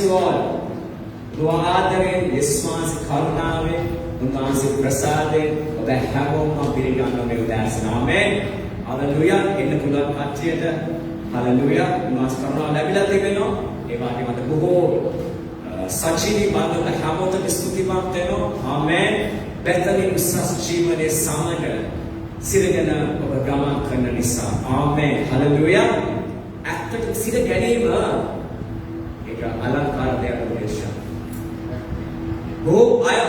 you all. Dua ආදරයෙන් විශ්වාස කරුණාවෙන් උන්වහන්සේ ප්‍රසාදයෙන් ඔබ හැමෝම පිළිගන්නවා මේ උදෑසන. ආමේන්. හලෙලූයා. එන්න පුළුවන් කච්චියට හලෙලූයා. උන්වහන්සේ කරුණාව ලැබිලා තිබෙනවා. ඒ වගේම අද බොහෝ සජීවී බන්ධන හැමෝටම ස්තුතිමත් වෙනවා. ආමේන්. බෙතලි උසස් ජීවනයේ සමග සිරගෙන ඔබ ගමන් කරන නිසා. ආමේන්. හලෙලූයා. ඇත්තට සිර ගැනීම ඒක අලංකාර දෙයක් නෙවෙයි. බොහෝ අය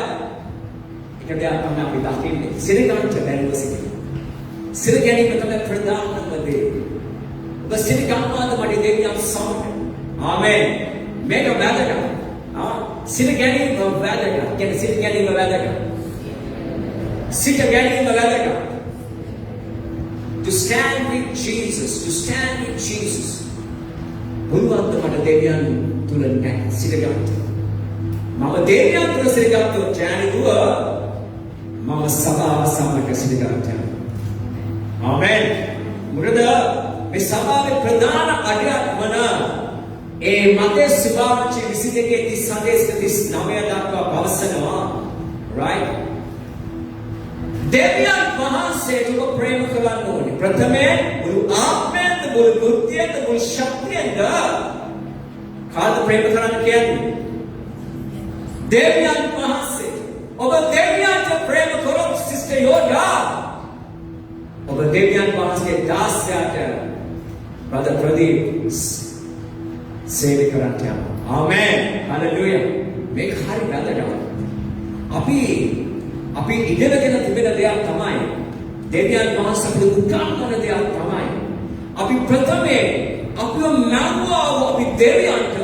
ඒක දෙයක් තමයි අපි දකින්නේ. සිර ගන්නට බැරිව සිටිනවා. සිර ගැනීම තමයි ප්‍රධානම දේ. ඔබ සිර ගන්නවාද මට දෙවියන් සමග. ආමේන්. මේක වැදගත්. සිර ගැනීම වැදගත්. කියන්නේ සිර ගැනීම වැදගත්. සිර ගැනීම වැදගත්. To stand with Jesus, to stand with Jesus. බුදුන්ව මට දෙවියන් තුල නැහැ සිර ගන්න. මම දෙවියන් තුල සිර ගත්තොත් ජානිදුව මම සභාව සමග සිර ගන්නවා. ආමේන්. මොකද මේ සභාවේ ප්‍රධාන අගයක් වන ඒ මතේ සුභාරංචි 22:37-39 දක්වා පවසනවා. right? දෙවියන් වහන්සේට ඔබ ප්‍රේම කරන්න ඕනේ. ප්‍රථමයෙන් මුළු ආත්මයෙන්ද මුළු බුද්ධියෙන්ද මුළු ශක්තියෙන්ද කාද ප්‍රේම කරන්න කියන්නේ? දෙවියන් වහන්සේ. ඔබ දෙවියන්ට ප්‍රේම කරොත් සිස්ටර් යෝඩා ඔබ දෙවියන් වහන්සේගේ දාසයාට බ්‍රදර් ප්‍රදීප් සේවය කරන්න යනවා. ආමේන්. හලෙලූයා. මේක හරි වැදගත්. අපි ඉගෙනගෙන තිබෙන දෙයක් තමයි දෙවියන් වහන්සේ අපිට උගන්වන දෙයක් තමයි අපි ප්‍රථමයෙන් අපිව මැවුවා අපි දෙවියන්ට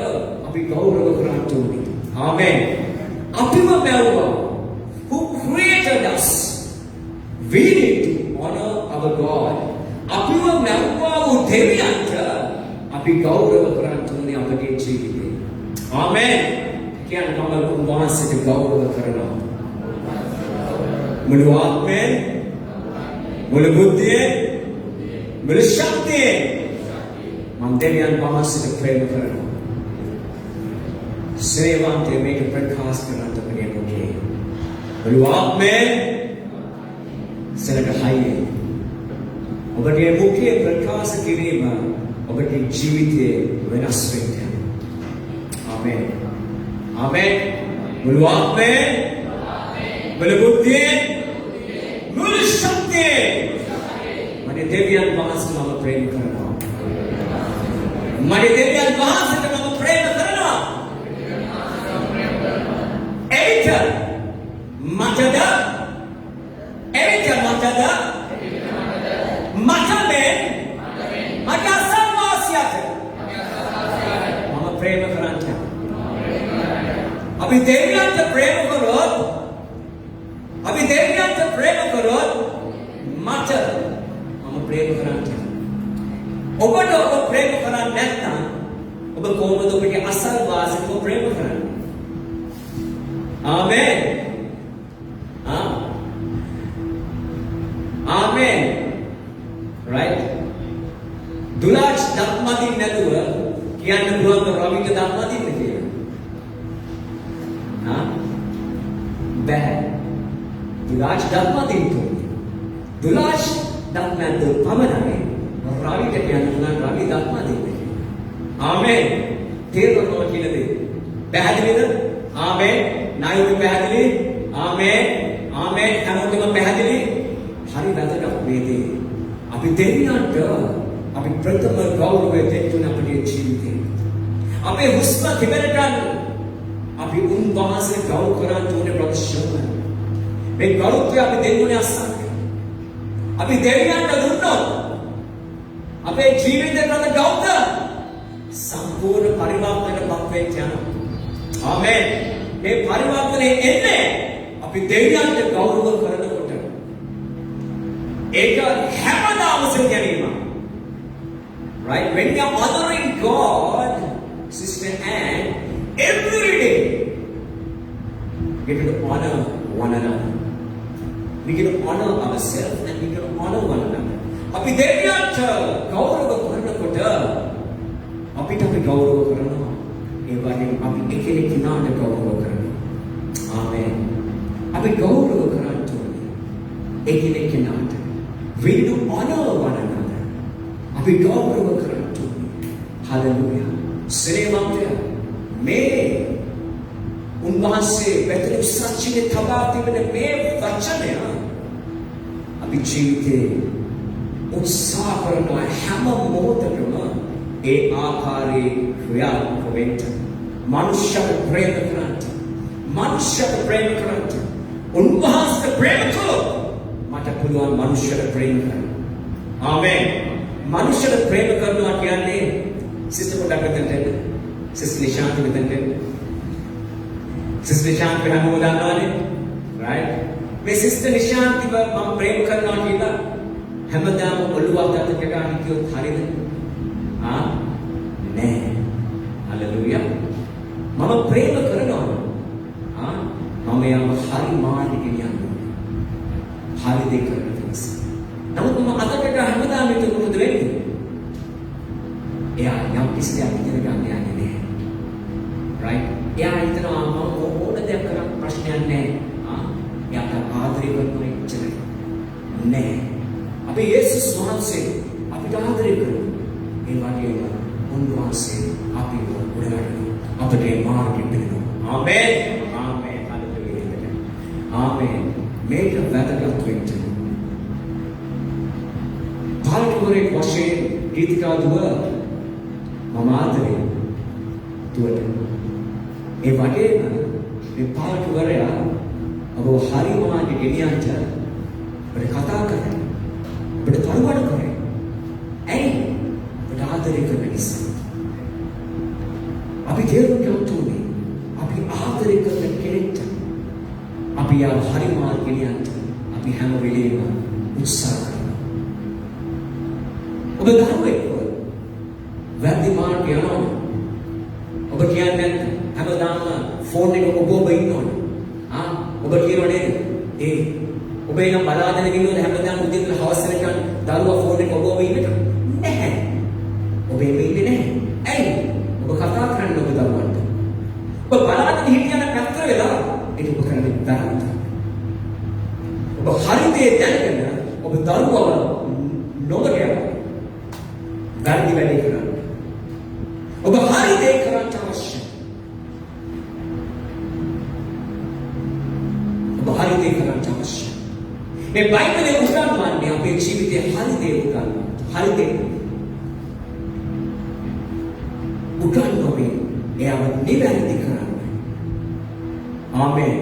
අපි ගෞරව කරන්න ඕනේ. ආමේන්. අපිව මැවුවා. Who created us? We need to honor our God. අපිව මැවුවා දෙවියන්ට අපි ගෞරව කරන්න ඕනේ අපගේ ජීවිතේ. ආමේන්. කියන්නේ කවදාවත් උන්වහන්සේට ගෞරව කරනවා. මුළු ආත්මයෙන් මුළු බුද්ධියෙන් මුළු ශක්තියෙන් මම දෙවියන් වහන්සේට ප්‍රේම කරනවා. සේවන්තේ මේක ප්‍රකාශ කරන්න අපගේ මුඛේ මුළු ආත්මයෙන් සලකහයි ඔබගේ මුඛේ ප්‍රකාශ කිරීම ඔබගේ ජීවිතයේ වෙනස් වෙන්න. ආමේන්. ආමේන්. මුළු ආත්මයෙන් මුළු බුද්ධියෙන් මුළු ශක්තියෙන් මට දෙවියන් වහන්සේට මම ප්‍රේම කරනවා. මට දෙවියන් වහන්සේට මම ප්‍රේම කරනවා. ඒක මටද මට සම්මාසියට මම ප්‍රේම කරන්නේ. අපි දෙවියන්ට ප්‍රේම කරොත් මට මම ප්‍රේම කරන්නේ. ඔබට ඔබ ප්‍රේම කරන්නේ නැත්නම් ඔබ කොහොමද ඔබගේ අසල්වාසීව ප්‍රේම කරන්නේ? ආමේන්. ආමේන්. right? දුලාච් ධම්මදින් නැතුව කියන්න පුළුවන් රවික ධම්මදින් කියලා. බෑ. දුලාච් ධම්මදින් තුනේ. දුලාච් ධම්මෙන් පමණයි රවිට කියන්න පුළුවන් රවි ධම්මදින් කියලා. ආමේන්. තේරුණා කියලා දෙන්න. පැහැදිලිද? ආමේන්. නායක පැහැදිලි? ආමේන්. ආමේන්. හැමෝටම පැහැදිලි? හරි වැදගත් මේ දේ. අපි දෙවියන්ට අපි ප්‍රථම ගෞරවය දෙන්න අපේ ජීවිතේ. අපේ හුස්ම තිබෙන ගන්න අපි උන්වහන්සේ ගෞරව කරන්න ඕනේ ප්‍රතිශෝධන. මේ ගෞරවය අපි දෙන්නේ අස්සක්. අපි දෙවියන්ට දුන්නොත් අපේ ජීවිතේට ගෞරව සම්පූර්ණ පරිවර්තනයක් වෙන්න යනවා. ආමේන්. මේ පරිවර්තනය එන්නේ අපි දෙවියන්ට ගෞරව කරනකොට. ඒක හැමදාම සිල් ගැනීම. Right? When we are honoring God, Sister Anne, every day we get to honor one another. We get to honor ourselves and we get to honor one another. අපි දෙවියන්ට ගෞරව කරනකොට අපිට අපි ගෞරව කරනවා. ඒ වගේම අපි हालेलुया सिनेमांतය මේ උන්වහන්සේ පැතලු සත්‍යයේ තබා තිබෙන මේ වචනය අපි ජීවිතේ උත්සාහ කරනවා හැම මොහොතකම ඒ ආකාරයේ ක්‍රියාත්මක වෙන්න මනුෂ්‍යව ප්‍රේම කරන්න උන්වහන්සේ ප්‍රේම කළොත් මට පුළුවන් මනුෂ්‍යව ප්‍රේම කරන්න ආමෙන් මනුෂ්‍යව ප්‍රේම කරනවා කියන්නේ සිස්ටර් පොඩක් මෙතනට සිස්ටර් නිශාන්ත මෙතනට සිස්ටර් නිශාන්ත හැමෝම දන්නවනේ රයිට් මේ සිස්ටර් නිශාන්තිව මම ප්‍රේම කරනවා කියලා හැමදාම ඔළුව අතට ගන්න කිව්වොත් හරියද නෑ හalleluya මම ප්‍රේම කරනවා මම යම හරි මාර්ගෙට යනවා හරි දෙයක් කරන්න තියෙනවා නමුත් මම අතට හැමදාම ඒක මොකද වෙන්නේ එයා යම් කිසි දෙයක් ඉගෙන ගන්න යන්නේ නෑ right එයා හිතනවා මම ඕන දෙයක් කරන්න ප්‍රශ්නයක් නෑ එයාට ආදරය කරනවා ඉච්චරයි නෑ අපි යේසුස් වහන්සේ අපිට ආදරය කරනවා ඒ වගේම උන්වහන්සේ අපිව උඩගන්නවා අපට ඒ මාර්ගෙ පෙන්නනවා ආමෙන් ආමෙන් හalleluya ආමෙන් මේක වැදගත් වෙන්න පාලකවරේ වශයෙන් ගීතිකා දුව මම ආදරේ දුවට ඒ වගේම මේ පාලකවරයා ඔබ හරි මාර්ගෙ ගෙනියන්න අපිට කතා කරන්නේ අපිට තරුවඩ කරන්නේ ඇයි අපිට ආදරය කරන නිසා අපි තේරුම් ගන්න ඕනේ අපි ආදරය කරන කෙනෙක්ට අපි යා හරි මාර්ගෙ ගෙනියන්න අපි හැම වෙලේම උත්සාහ කරනවා ඔබ දරුවෙක් වැරදි මාර්ගය යනවා ඔබ කියන්නේ හැමදාම ෆෝන් එක ඔබ ඉන්නවනේ ඔබ කියනවා නේද ඔබ එනම් බලාගෙන ඉන්නවද හැමදාම උදේ ඉඳලා හවස වෙනකන් දරුවා ෆෝන් එක ඔබ ඉන්නද නැහැ ඔබ ඉන්නේ නැහැ ඇයි ඔබ කතා කරන්නේ ඔබ දරුවන්ට ඔබ බලාගෙන හිටියන පැත්ත වෙලා ඒක ඔබ කරන්නේ වැරද්ද ඔබ හරි දේ දැනගෙන ඔබ දරුවව නොගිය වැරදි වැඩේ කරන්නේ ඔබ හරි දේ කරන්න අවශ්‍යයි ඔබ හරි දේ කරන්න අවශ්‍යයි මේ බයිබලයේ උගන්වන්නේ අපේ ජීවිතයේ හරි දේ උගන්වනවා හරි දේ උගන්වන්නේ එයාව නිවැරදි කරන්නේ ආමෙන්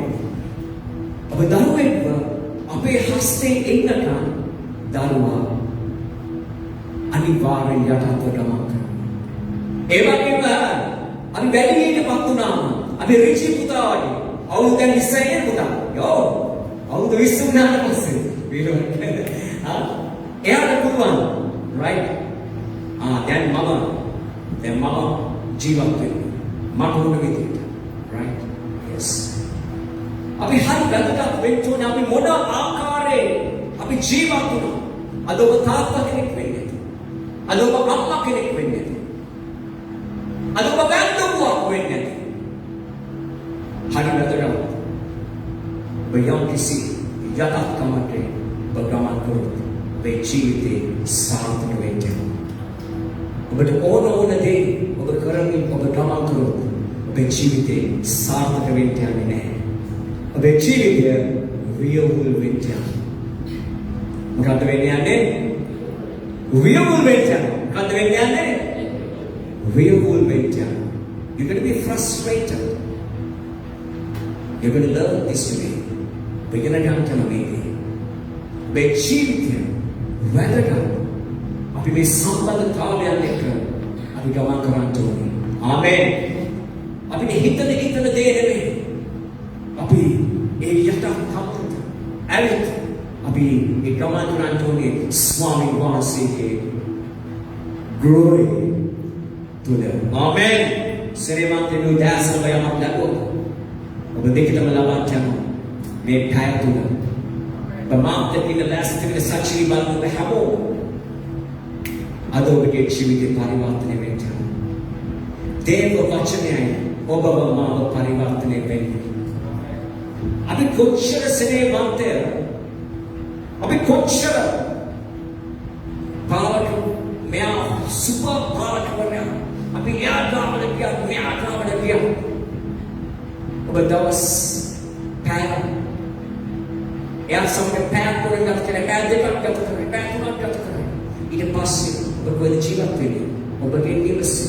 ඔබ දරුවෙක්ව අපේ හස්තේ ඉන්නකම් දරුවා අනිවාර්යෙන් යටත්ව ගමන් කරනවා ඒ වගේම අපි වැඩිහිටියපත් වුණාම අපි රිචි පුතා වගේ අවුරුද්දෙන් ඉස්සෙල්ලා පුතා යෝ අවුරුදු 20 වුණාට පස්සේ වීඩියෝ එයාට පුළුවන් රයිට් දැන් මම ජීවත් වෙනවා මට උන විදිහට රයිට් යස් අපි හරි වැදගත් වෙන්න ඕනේ අපි මොන ආකාරයේ අපි ජීවත් වුණා අද ඔබ තාත්තා කෙනෙක් වෙන්නේ අද ඔබ අම්මා කෙනෙක් වෙන්නේ අද ඔබ බැඳුවක් වෙන්නේ හරි වැදගත් ඔබ යම් කිසි යථාර්ථකමට ඔබ ගමන් කරොත් ඔබේ ජීවිතේ සාර්ථක වෙන්න ඔබට ඕන දේ ඔබ කරමින් ඔබ ගමන් කරොත් ඔබේ ජීවිතේ සාර්ථක වෙන්න යන්නේ නැහැ ඔබේ ජීවිතය වියවුල් වෙන්න යනවා මොකද වෙන්නේ යන්නේ වියවුල් වෙන්න යනවා මොකද වෙන්නේ යන්නේ වියවුල් වෙන්න යනවා you're going to be frustrated you're going to learn this way begin again to me ඔබේ ජීවිතය වැදගත් අපි මේ සම්බන්ධතාවයන් එක්ක අපි ගමන් කරන්න ඕනේ ආමෙන් අපිට හිතන දේ නෙමෙයි අපි ඒ යථාර්ථකමට ඇවිත් අපි ඒ ගමන් කරන්න ඕනේ ස්වාමීන් වහන්සේගේ glory තුල ආමෙන් සෙරෙමන්තේ නුදාසන බයමක් ලැබුවා ඔබ දෙකටම ලබන්න යනවා මේ කය තුල බමාත් දෙකින ලැස්ති වෙන සත්‍යී බලන හැමෝම අද ඔබගේ ජීවිතේ පරිවර්තනය වෙන්න දේව වචනයයි ඔබව මාව පරිවර්තනය වෙන්නේ අපි කොච්චර සෙනෙහවන්තය අපි කොච්චර පාලක මෙයා සුපර් පාලකවරයා ඔබ දවස් පැය එයා සමග පැයක් වලින් ගත කරලා පැය දෙකක් ගත කරලා පැය තුනක් ගත කරලා ඊට පස්සේ ඔබ කොහෙද ජීවත් වෙන්නේ? ඔබගේ නිවසේ.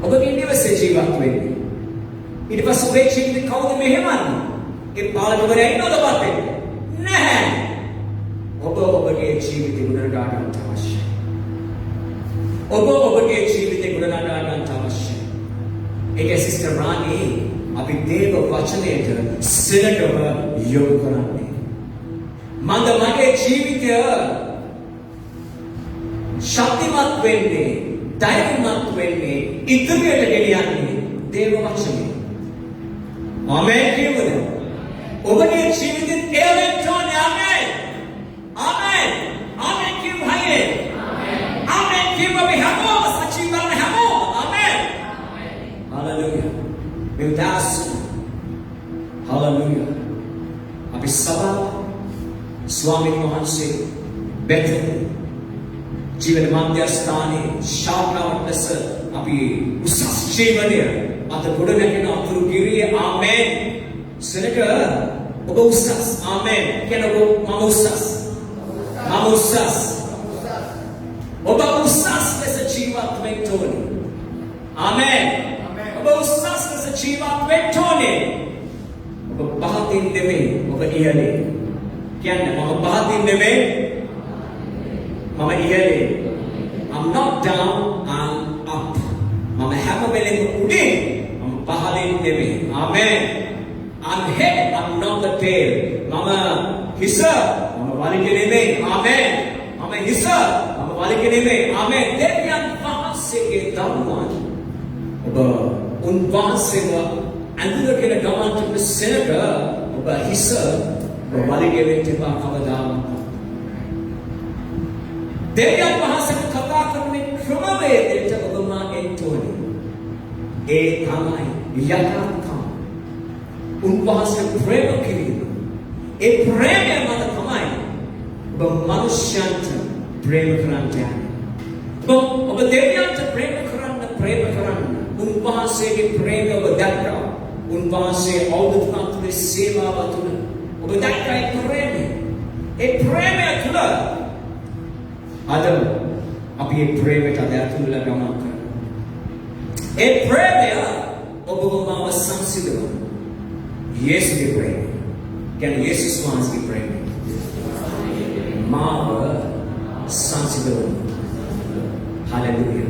ඔබගේ නිවසේ ජීවත් වෙන්නේ. ඊට පස්සේ ඔබේ ජීවිතේ කවුද මෙහෙමන්නේ? ඒ පාලකවරයා ඉන්නවද ඔබට? නැහැ. ඔබ ඔබගේ ජීවිතේ ගුණගා ගන්න අවශ්‍යයි. ඔබ ඔබගේ ජීවිතේ ගුණගා ගන්න අවශ්‍යයි. ඒක සිස්ටර් රාණි අපි දේව වචනයට සෙනගව යොමු කරන්නේ. මන්ද මගේ ජීවිතය ශක්තිමත් වෙන්නේ, ධෛර්යමත් වෙන්නේ, ඉදිරියට ගෙනියන්නේ දේව වචනය. ආමේන් කියවද? ඔබගේ ජීවිතේ එවෙන්ටෝනේ ආමේන්. ආමේන්. ආමේන් කියවහයි. ආමේන්. ආමේන් කියවමි හැමෝම සචිවන්න හැමෝම. ආමේන්. හalleluya. මෙවදාස්. හalleluya. අපි සබා ස්වාමීන් වහන්සේ බෙතන ජීවන මධ්‍යස්ථානයේ ශාඛාවක් ලෙස අපි උසස් ජීවනය අද ගොඩනැගෙන අතුරු ගිරියේ ආමේන්. සෙනක ඔබ උසස් ආමේන් කියන ඔබ මම උසස්. මම උසස්. ඔබ උසස් ලෙස ජීවත් වෙන්න ඕනේ. ආමේන්. ඔබ උසස් ලෙස ජීවත් වෙන්න ඕනේ. ඔබ පහතින් නෙමෙයි ඔබ ඉහළේ. කියන්නේ මම පහතින් නෙමෙයි මම ඉහළේ. I'm not down, I'm up. මම හැම වෙලෙම උඩින්. මම පහළින් නෙමෙයි. ආමේන්. I'm head, I'm not the tail. මම හිස, මම වලිගේ නෙමෙයි. ආමේන්. මම හිස, මම වලිගේ නෙමෙයි. ආමේන්. දෙවියන් වහන්සේගේ දරුවන් ඔබ උන්වහන්සේව අඳුරගෙන ගමන් කරන සෙනග ඔබ හිස ඔබ වලිගේ වෙන්න එපා කවදාවත්. දෙවියන් වහන්සේ කතා කරන ක්‍රමවේදයට ඔබ මාගෙන් තෝරන්නේ. ඒ තමයි යථාර්ථය. උන්වහන්සේ ප්‍රේම කිරීම. ඒ ප්‍රේමය මත තමයි ඔබ මනුෂ්‍යයන්ට ප්‍රේම කරන්නේ. ඔබ දෙවියන්ට ප්‍රේම කරන්න. උන්වහන්සේගේ ප්‍රේමය ඔබ දැක්කා. උන්වහන්සේ අවුරුදු 3 සේවාව තුළ ඔබ දැක්කා ඒ ප්‍රේමය. ඒ ප්‍රේමය තුළ අද අපි ඒ ප්‍රේමයට ඇතුළත ගමන් කරනවා. ඒ ප්‍රේමය ඔබව මාව සංසිඳවන යේසුගේ ප්‍රේමය. කියන්නේ යේසුස් වහන්සේගේ ප්‍රේමය. මාව සංසිඳවන. හalleluya.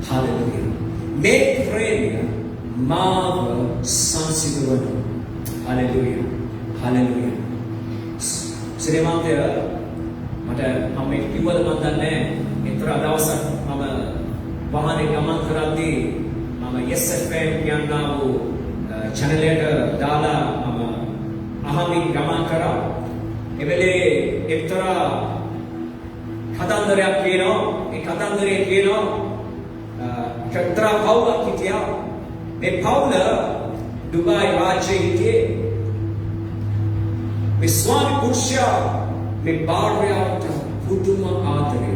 හalleluya. මේ ප්‍රේමය මාව සංසිඳවන. හalleluya. හalleluya. ශ්‍රීමන්තය මට මම කිව්වද මන් දන්නේ එක්තරා දවසක් මම වාහනේ ගමන් කරද්දී මම SFM කියනා වූ channel එකට දාලා මම අහමින් ගමන් කරා. ඒ වෙලේ එක්තරා කතන්දරයක් කියනවා. ඒ කතන්දරේ කියනවා එක්තරා පවුලක් හිටියා. මේ පවුල දුබායි රාජ්‍යයේ හිටියේ. මේ ස්වාමි පුරුෂයා මේ භාර්යාවට පුදුම ආදරය.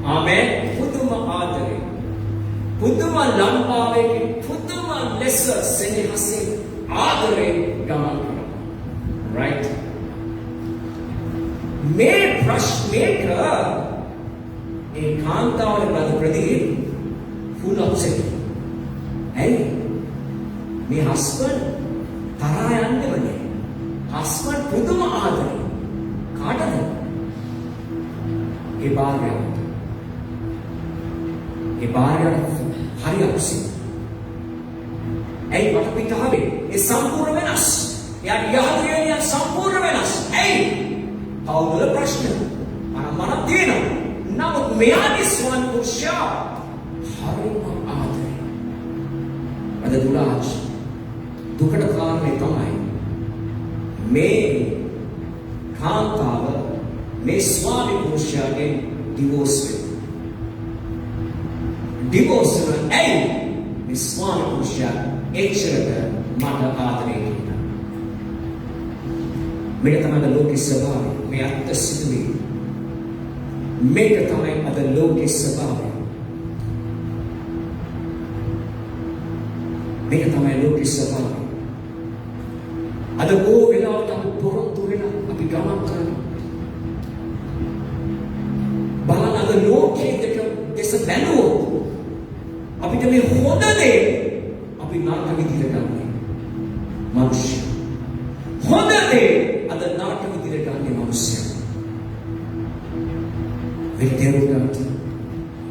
ආමේන්. පුදුම ආදරය. පුදුම ලම්භාවකින් පුදුම ලෙස සෙනෙහසින් ආදරේ ගමන් කරනවා. right? මේ ප්‍රශ්නයක ඒ කාන්තාවගේ ප්‍රතිප්‍රතිගේ full upset. ඇයි? මේ husband තරහා යන්නේ නැහැ. husband පුදුම ආදරේ. කාටද? ඒ භාර්යාවට. ඒ භාර්යාවට හරි අපසෙ. ඇයි මට පිටාවේ? ඒ සම්පූර්ණ වෙනස්. එයාගේ යහතිය සම්පූර්ණ වෙනස්. ඇයි? පවුල ප්‍රශ්න. මම තියෙනවා. නමුත් මෙයාගේ ස්වාමි පුරුෂයා හරිම ආදරේ. අද දුලාච් දුකට කාරණේ තමයි මේ කාන්තාව මේ ස්වාමි පුරුෂයාගෙන් ඩිවෝස් වෙනවා. ඩිවෝස් වෙන ඇයි? මේ ස්වාමි පුරුෂයා එච්චරට මට ආදරේ කියලා. මේක තමයි ලෝකේ ස්වභාවය. මේ අත්‍ය සිදුවීම. මේක තමයි අද ලෝකේ ස්වභාවය. මේක තමයි ලෝකේ ස්වභාවය. අද බොහෝ වෙලාවට අපි පොරොන්දු වෙලා අපි ගමන් කරනවා. බලන්න අද ලෝකයේ දෙස බැලුවොත් අපිට මේ හොඳ දේ අපි නරක විදිහට ගන්නවා. මිනිස්සු හොඳ දේ අද නරක විදිහට ගන්නේ මිනිස්සු. මේක තේරුම් ගන්න.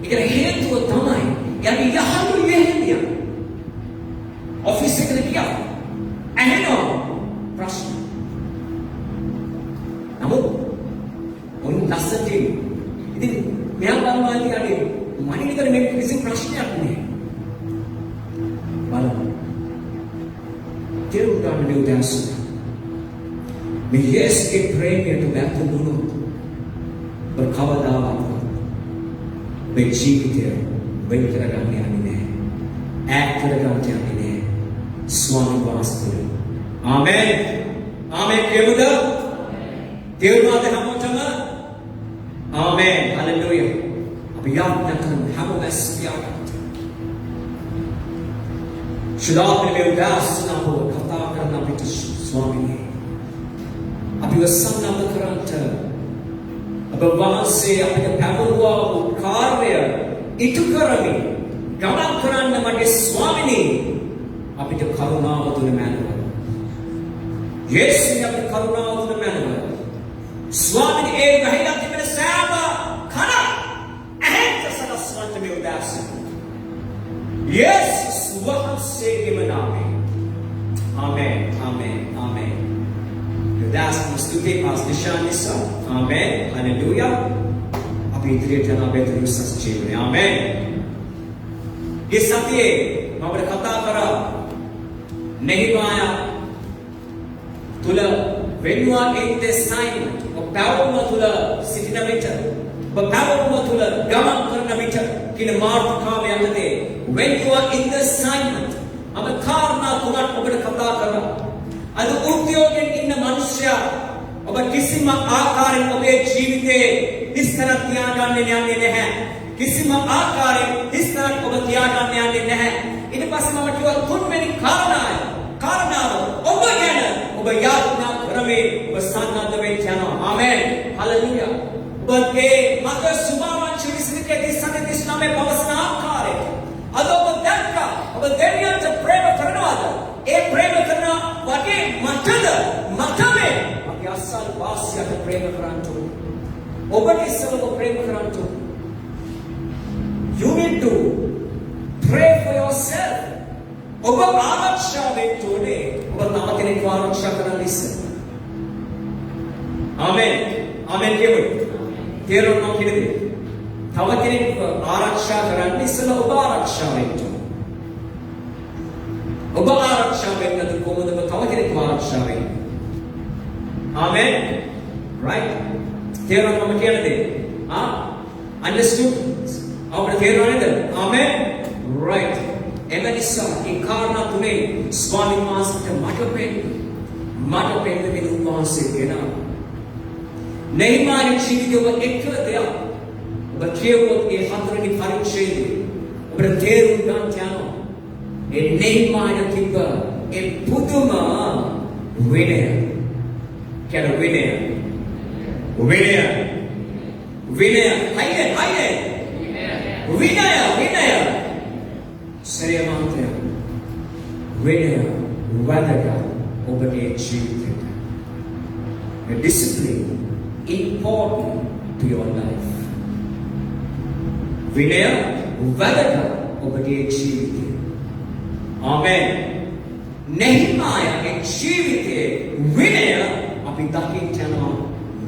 ඒකට හේතුව තමයි යන්නේ යහළු යෙහෙනිය. ඔෆිස් එකට ගියා. ඇහෙනවා ප්‍රශ්න. නමුත් ඔන්න ලස්සට ඉතින් මෙයා බලනවා කියන්නේ මනිනකර මේ කිසි ප්‍රශ්නයක් නෑ. බලන්න. තේරුම් ගන්න මේ උදෑසන. මේ යේසුගේ ප්‍රේමයට වැටුණොත් කවදාවත් මේ ජීවිතය වෙන් කරගන්න යන්නේ නැහැ. ඈත් කරගන්න යන්නේ නැහැ. ස්වාමි වාස්තුවේ. ආමෙන්. ආමෙන් කියමුද? තේරුණාද හැමෝටම? ආමෙන්. හලෙලූයා. අපි යාත්‍රා කරන හැමෝම ස්පියාට. ශුද්ධාත්මේ උදාසන අපව කතා කරන අපිට ස්වාමීනි. අපි වසන්නම කරන්ට අප වහන්සේ අපිට පැවරුවා වූ කාර්ය ඉටු කරමින් ගමන් කරන්න මගේ ස්වාමිනී අපිට කරුණාව දුන මැනව. යේසුස් අපිට කරුණාව දුන මැනව. ස්වාමිනී ඒ ගහිලා තිබෙන සෑම කන ඇහෙත් සලස්වන්ත මේ උදාසන. යේසුස් වහන්සේගේම නාමයෙන්. ආමෙන්. ආමෙන්. ආමෙන්. Udasan stuti pas dishanisa. Amen. Hallelujah. Api ඉදිරියට යන අපේ තුරුසස් ජීවනය. Amen. මේ සතියේ මම අපිට කතා කරා නෙහිමායා තුල වෙන්වා ඒ assignment ඔබවම තුල සිටින විට ඔබවම තුල ගමන් කරන විට කින මාර්ගකාම යන්නේ when you are in the assignment අප කාරණා තුනක් ඔබට කතා කරා. අද උද්‍යෝගයෙන් ඉන්න මිනිස්සයා ඔබ කිසිම ආකාරයක ඔබේ ජීවිතේ හිස්තැනක් තියාගන්න යන්නේ නැහැ. කිසිම ආකාරයක හිස්තැනක් ඔබ තියාගන්න යන්නේ නැහැ. ඊට පස්සේ මම කිව්වා තුන්වෙනි කාරණාව ඔබ ගැන ඔබ යාඥා කරමේ ඔබ සන්නද්ධ වෙන්න යනවා. ආමෙන්. හලෙලූයා. ඔබේ මත සුභාවංශ විශ්ලිකේ 39 පවසන ආකාරය අද ඔබ දැක්කා. ඔබ දෙවියන්ට ප්‍රේම කරනවාද? ඒ ප්‍රේම කරන වගේ මතමේ අපි අස්සල් වාසියට ප්‍රේම කරන්තු. ඔබට ඉස්සෙල්ලා ඔබ ප්‍රේම කරන්තු. You need to pray for yourself. ඔබ ආරක්ෂා වෙන්න ඕනේ. ඔබ තව කෙනෙක්ව ආරක්ෂා කරන්න ඉස්සෙල්ලා. ආමෙන්. ආමෙන් කියමු. තේරුණා නේද? තව කෙනෙක්ව ආරක්ෂා කරන්න ඉස්සෙල්ලා ඔබ ආරක්ෂා වෙන්න ඕනේ. ඔබ ආරක්ෂා වෙන්නද කොහොමද ඔබ තව කෙනෙක්ව ආරක්ෂා වෙන්නේ? ආමෙන්. right. තේරුණා මම කියන්නේ? understood? අපිට තේරුණා නේද? ආමෙන්. right. එමනිසා ඒ කාරණා තුනේ ස්වාමීන් වහන්සේට මට පෙන්න මේ උන්වහන්සේ කෙනා. නෙහිමාගේ ජීවිතය ඔබ එක්ක දෙයක්. ඔබ කියවොත් ඒ හතරවෙනි පරිච්ඡේදය ඔබට තේරුම් ගන්න යනවා. ඒ නෙහිමාගේ තිබ්බ ඒ පුදුම විනය. කියන විනය. සරියමාන්තය. විනය වදගත් ඔබගේ ජීවිතයට. A discipline important to your life. විනය වදගත් ඔබගේ ජීවිතයට. ආමෙන්. නෙහිමායාගේ ජීවිතයේ විනය අපි දකින්න යනවා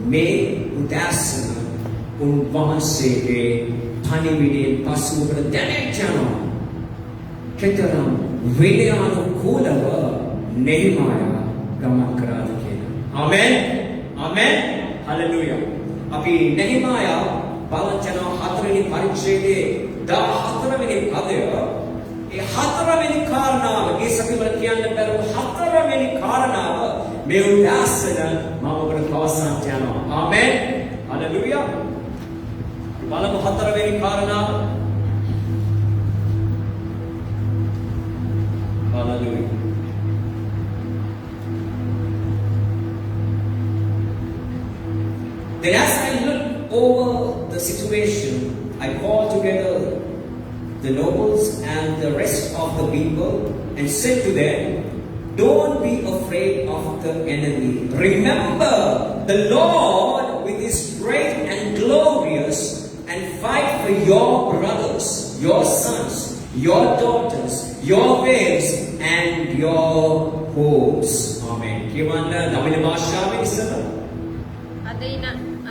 මේ උදාසන උන්වහන්සේගේ පණිවිඩයෙන් පසු ඔබට දැනෙන්න යනවා කෙතරම් විනයානුකූලව නෙහිමායා ගමන් කරාද කියලා. ආමෙන්. ආමෙන්. හලෙලූයා. අපි නෙහිමායා බලන හතරවෙනි පරිච්ඡේදයේ 14 වෙනි පදය ඒ හතරවෙනි කාරණාව ඒ සතිවල කියන්න බැරුව හතරවෙනි කාරණාව මේ උදාසන මම ඔබට පවසන්න යනවා. ආමෙන්. හලෙලූයා. බලමු හතරවෙනි කාරණාව. Then as I looked over the situation, I called together the nobles and the rest of the people and said to them, don't be afraid of the enemy. Remember the Lord with his great and glorious, and fight for your brothers, your sons, your daughters, your wives and your homes. Amen. Kivanda Tamil Bhashaவில் இசைதான்.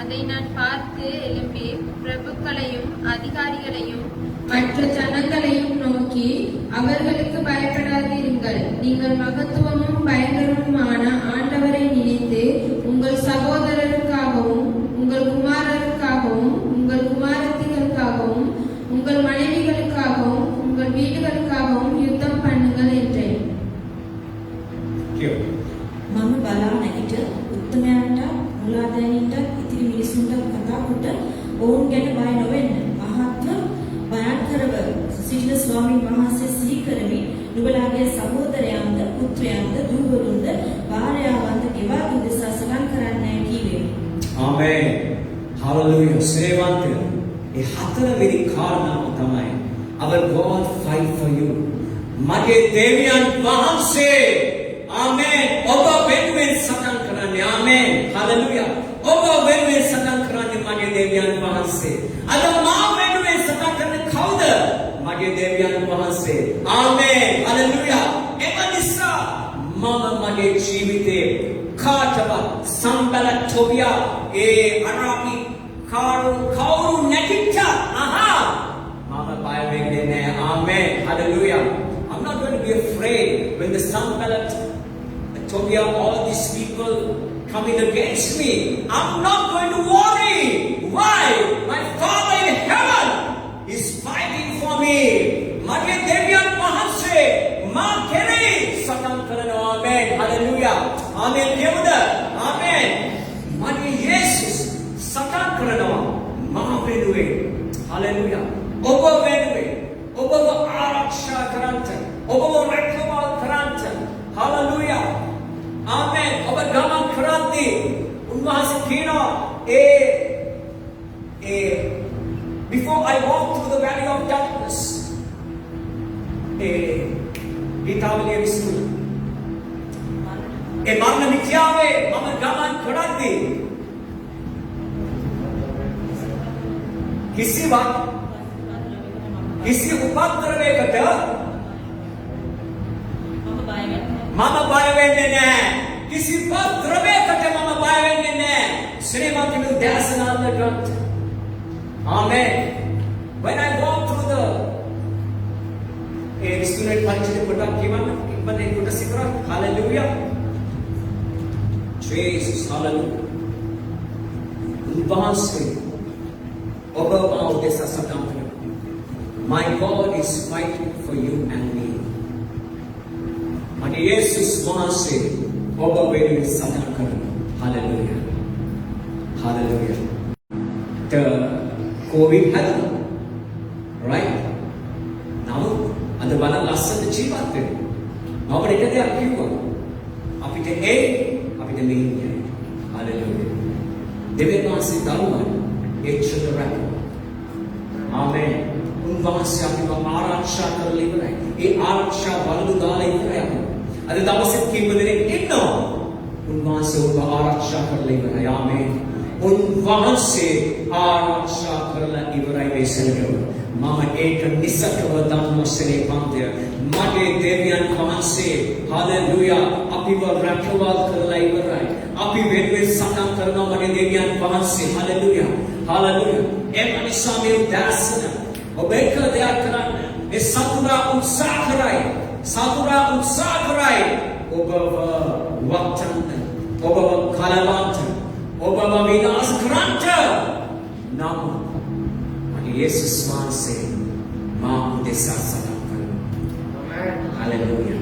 அதை நான் பார்த்து எழும்பி பிரபுக்களையும் அதிகாரிகளையும் மற்ற ஜனங்களையும் நோக்கி, அவர்களுக்கு பயப்படாதிருங்கள். நீங்கள் மகத்துவமும் பயங்கரமுமான ஆண்டவரை நினைத்து உங்கள் சகோதரருக்காகவும் உங்கள் குமாரருக்காகவும் உங்கள் குமாரத்திகளுக்காகவும் உங்கள் மனைவிகளுக்காகவும் உங்கள் வீடுகளுக்காகவும் யுத்தம் பண்ணுங்கள் என்றேன். මම බලා නැගිට උත්තමයන්ට මුලාදැනින්ට ඉතිරි මිනිසුන්ට කතා කොට ඔවුන් ගැන බය නොවෙන්න මහත්ව භයංකරව සිටින ස්වාමීන් වහන්සේ සිහි කරමි. නුඹලාගේ සහෝදරයන්ද පුත්‍රයන්ද දූවරුන්ද භාර්යාවන්ද ගෙවා දුදෙසා සලන් කරන්නයි කීවේ. Amen. Hallelujah. සේවන්තය. ඒ හතරවෙනි කාරණාව තමයි our God fight for you. මගේ දෙවියන් වහන්සේ Amen. ඔබ වෙනුවෙන් සටන් කරන්නේ. Amen. Hallelujah. ඔබ වෙනුවෙන් සටන් කරන්නේ මගේ දෙවියන් වහන්සේ. අද මා වෙනුවෙන් සටන් කරන්නේ කවුද? මගේ දෙවියන් වහන්සේ. Amen. Hallelujah. එම නිසා මම මගේ ජීවිතේ කාටවත් සම්බල තොබියා ඒ අනාපි කවුරු නැතිච්ච මම බය වෙන්නේ නැහැ. Amen. Hallelujah. I'm not going to be afraid when the Sanballat, Tobiah, all these people coming against me. I'm not going to worry. Why? My Father in heaven is fighting for me. Mage Deviyan Mahanse, Ma Kere, Satan Karana. Amen. Hallelujah. Amen. Devuda. Amen. Mage Jesus, Satan Karana. Ma Venuwe. Hallelujah. Oba Venuwe. Oba Araksha Karanta. Oba Rakhaval Karanta. Hallelujah. Amen. Oba Gaman Karanti. Unvahase Kina. Before I walk through the valley of darkness. Gitavaliya Visnu. Marna Mityave. Mama Gaman Karanti. किसी उपद्रवයකට මම බය වෙන්නේ නැහැ. කිසි උපද්‍රවයකට මම බය වෙන්නේ නැහැ. ශ්‍රීමන්තගේ දේශනාව ග්‍රන්ථ. Amen. When I walk through the student පරිච්ඡේද පොඩක් කියවන්න ඉක්මනින් කොට සිකර. Hallelujah. Jesus. Hallelujah. උන්වහන්සේ ඔබ මාව දෙසා සටන් කරනවා. My God is fighting for you and me. And Jesus වහන්සේ ඔබ වෙනුවෙන් සටන් කරනවා. Hallelujah. Hallelujah. The COVID හැදුණා. Right? නමුත් අද බලන්න ලස්සන ජීවත් වෙනවා. මම එක දෙයක් කිව්වා. අපිට අපිට මෙහෙයයි. Hallelujah. දෙවියන් වහන්සේ දරුවන් එච්චර රැකගන්නවා. Amen. උන්වහන්සේ අපිව ආරක්ෂා කරලා ඉවරයි. ඒ ආරක්ෂා බලු දාලා ඉවරයි අපි. අද දවසේ කීප දෙනෙක් ඉන්නවා. උන්වහන්සේ ඔබ ආරක්ෂා කරලා ඉවරයි. ආමේන්. උන්වහන්සේ ආරක්ෂා කරලා ඉවරයි මේ සැලකුව. මම ඒක නිසකව ධම්මස්සනේ පන්තය. මගේ දෙවියන් වහන්සේ හalleluya අපිව රැකවල් කරලා ඉවරයි. අපි වෙනුවෙන් සටන් කරනවා මගේ දෙවියන් වහන්සේ. හalleluya. හalleluya. ඒ නිසා මේ උදාසන ඔබ එක දෙයක් කරන්න. ඒ සතුරා උත්සාහ කරයි. සතුරා උත්සාහ කරයි. ඔබව වක්තන්න. ඔබව කලවන්ත. ඔබව විනාශ කරන්න. නම් මගේ යේසුස් වහන්සේ මා උදෙසා සටන් කරනවා. ආමේන්. හalleluya.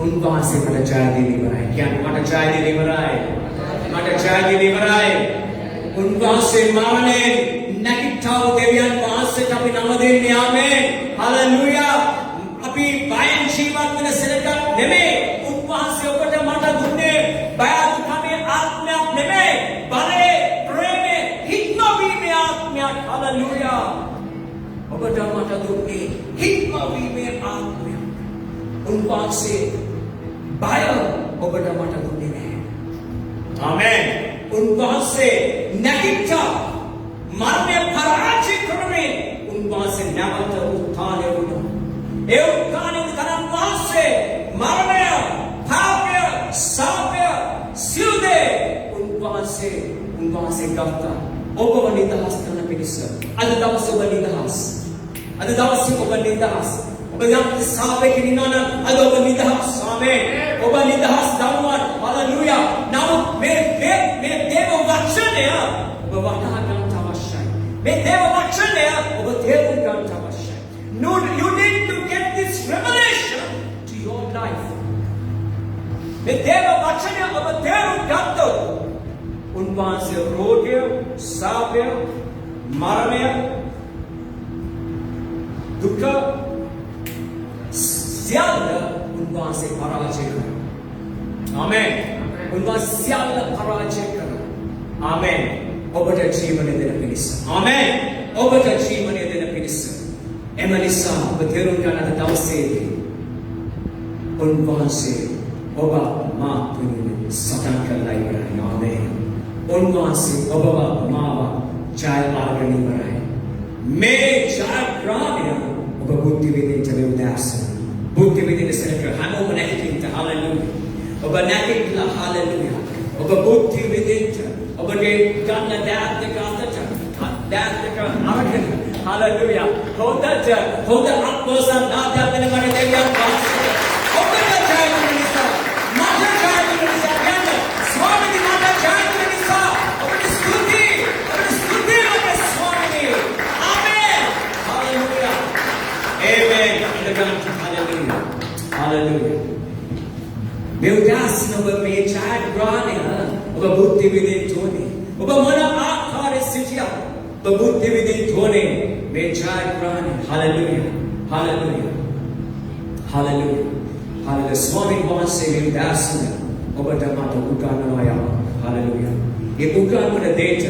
උන්වහන්සේ මට ජය දෙන්න ඉවරයි. කියන්නේ මට ජය දෙන්න ඉවරයි. මට ජය දෙන්න ඉවරයි. උන්වහන්සේ මරණය නැගිට්ටව දෙවියන් වහන්සේට අපි නම දෙන්නේ. ආමේන්. හalleluya. අපි බයෙන් ජීවත් වෙන සෙලක නෙමෙයි. උන්වහන්සේ ඔබට මට දුන්නේ බය දුකේ ආත්මයක් නෙමෙයි. බලේ ප්‍රේමේ ඔබට මට දුන්නේ හික්මවීමේ ආත්මය. උන්වහන්සේ බය ඔබට මට දුන්නේ නැහැ. ආමෙන්. උන්වහන්සේ නැගිට්ටා මරණය පරාජය කරමින් උන්වහන්සේ නැවත උත්ථානය වුණා. ඒ උත්ථානයේ තරම් වාසේ මරණය, පාපය, සාපය, සියුදේ උන්වහන්සේ ගත්තා. ඔබව නිදහස් කරන පිණිස. අද දවසේ ඔබ නිදහස්. අද දවසේ ඔබ නිදහස්. ඔබ යම් සාපේකින් ඉන්නවනම් අද ඔබ නිදහස්. ආමේන්. ඔබ නිදහස් දවුවන්. හලෙලූයා. නමුත් මේ දේව වචනය ඔබ වටහා ගන්න අවශ්‍යයි. මේ දේව වචනය ඔබ තේරුම් ගන්න අවශ්‍යයි. You need to get this revelation to your life. මේ දේව වචනය ඔබ තේරුම් ගත්තොත් උන්වහන්සේ රෝගය, සාපය, මරණය, දුක සියල්ල උන්වහන්සේ පරාජය කරනවා. ආමෙන්. උන්වහන්සේ සියල්ල පරාජය කරනවා. ආමෙන්. ඔබට ජීවනය දෙන පිණිස. ආමෙන්. ඔබට ජීවනය දෙන පිණිස. එම නිසා ඔබ තේරුම් ගන්න දවසේදී උන්වහන්සේ ඔබ මාත් වෙනුවෙන් සටන් කරලා ඉවරයි. ආමෙන්. උන්වහන්සේ ඔබව මාව ජය අරගෙන ඉවරයි. මේ ජයග්‍රහණය ඔබ බුද්ධි විදිහට උදාසන. බුද්ධි විදිහට සැක හැමෝම නැගිටින්න. හලෙලූයා. ඔබ නැගිටලා හලෙලූයා. ඔබ බුද්ධි විදිහට ඔබගේ ගන්න දෑත් දෙක අතට දෑත් දෙක අරගෙන හලෙලූයා. හොඳ අත්පොසන් නාදයෙන් මට දෙවියන් වාසය. ඔබට ජය වෙන නිසා මට ජය වෙන නිසා යන්න. ස්වාමීනි මට ජය වෙන නිසා ඔබට ස්තුති ඔබට ස්වාමීනි. ආමෙන්. හලෙලූයා. ආමෙන්. හලෙලූයා. මේ උදාසන ඔබ මේ ජයග්‍රහණය ඔබ බුද්ධි විදිහට ඕනේ. ඔබ මොන ආකාරයේ සිටියා ඔබ බුද්ධි විදිහට ඕනේ මේ ජයග්‍රහණය. හලෙලූයා. හලෙලූයා. හලෙලූයා. හලෙලූයා. ස්වාමීන් වහන්සේ මේ උදාසන ඔබට මට උගන්වනවා. හලෙලූයා. ඒ උගන්වන දෙයට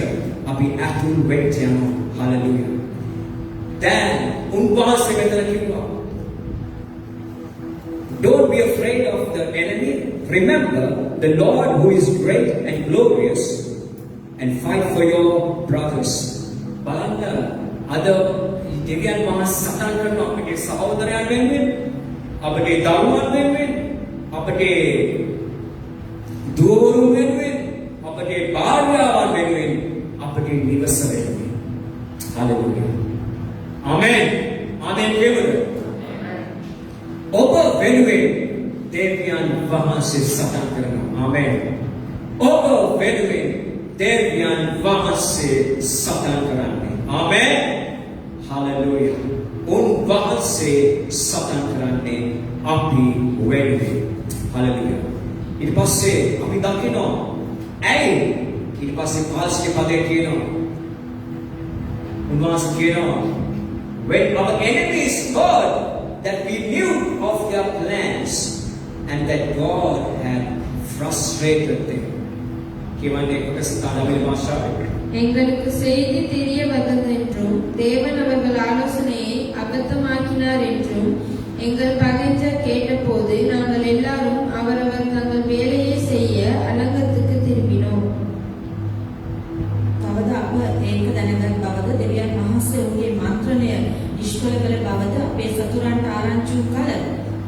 අපි අතුල් වෙච්ච යනවා. හලෙලූයා. දැන් උන්වහන්සේ මෙතන කිව්වා don't be afraid of the enemy. Remember the Lord who is great and glorious and fight for your brothers. බලන්න අද දෙවියන් වහන්සේ සටන් කරනවා අපේ සහෝදරයන් වෙනුවෙන්, අපේ දරුවන් වෙනුවෙන්, අපේ දූවරුන් වෙනුවෙන්, අපේ භාර්යාවන් වෙනුවෙන්, අපේ නිවස වෙනුවෙන්. හලෙලූයා. ආමෙන්. ආමෙන් කියමු. ඔබ වෙනුවෙන් දෙවියන් වහන්සේ සටන් කරනවා. ආමෙන්. ඔබ වෙනුවෙන් දෙවියන් වහන්සේ සටන් කරන්නේ. ආමෙන්. හලෙලූයා. උන්වහන්සේ සටන් කරන්නේ අපි වෙනුවෙන්. හලෙලූයා. ඊට පස්සේ අපි දකිනවා ඇයි ඊට පස්සේ පාස්කේ පදේ කියනවා උන්වහන්සේ කියනවා when our enemies heard that we knew of their plans and that God had frustrated them. Kivande ekakasi Tamil bhashawe. எங்களுக்கு செய்தி தெரிய வந்ததென்றும் தேவன் அவர்கள் ஆலோசனையை அபத்தமாக்கினார் என்றும் எங்கள் பகைஞர் கேட்டபோது நாங்கள் எல்லாரும் அவரவர் தங்கள் வேலையை செய்ய அலங்கத்துக்கு திரும்பினோம். තවද අප ඒක දැනගත් බවද දෙවියන් වහන්සේ ඔහුගේ මන්ත්‍රණය නිෂ්ඵල කළ බවද අපේ සතුරන්ට ආරංචි වූ කල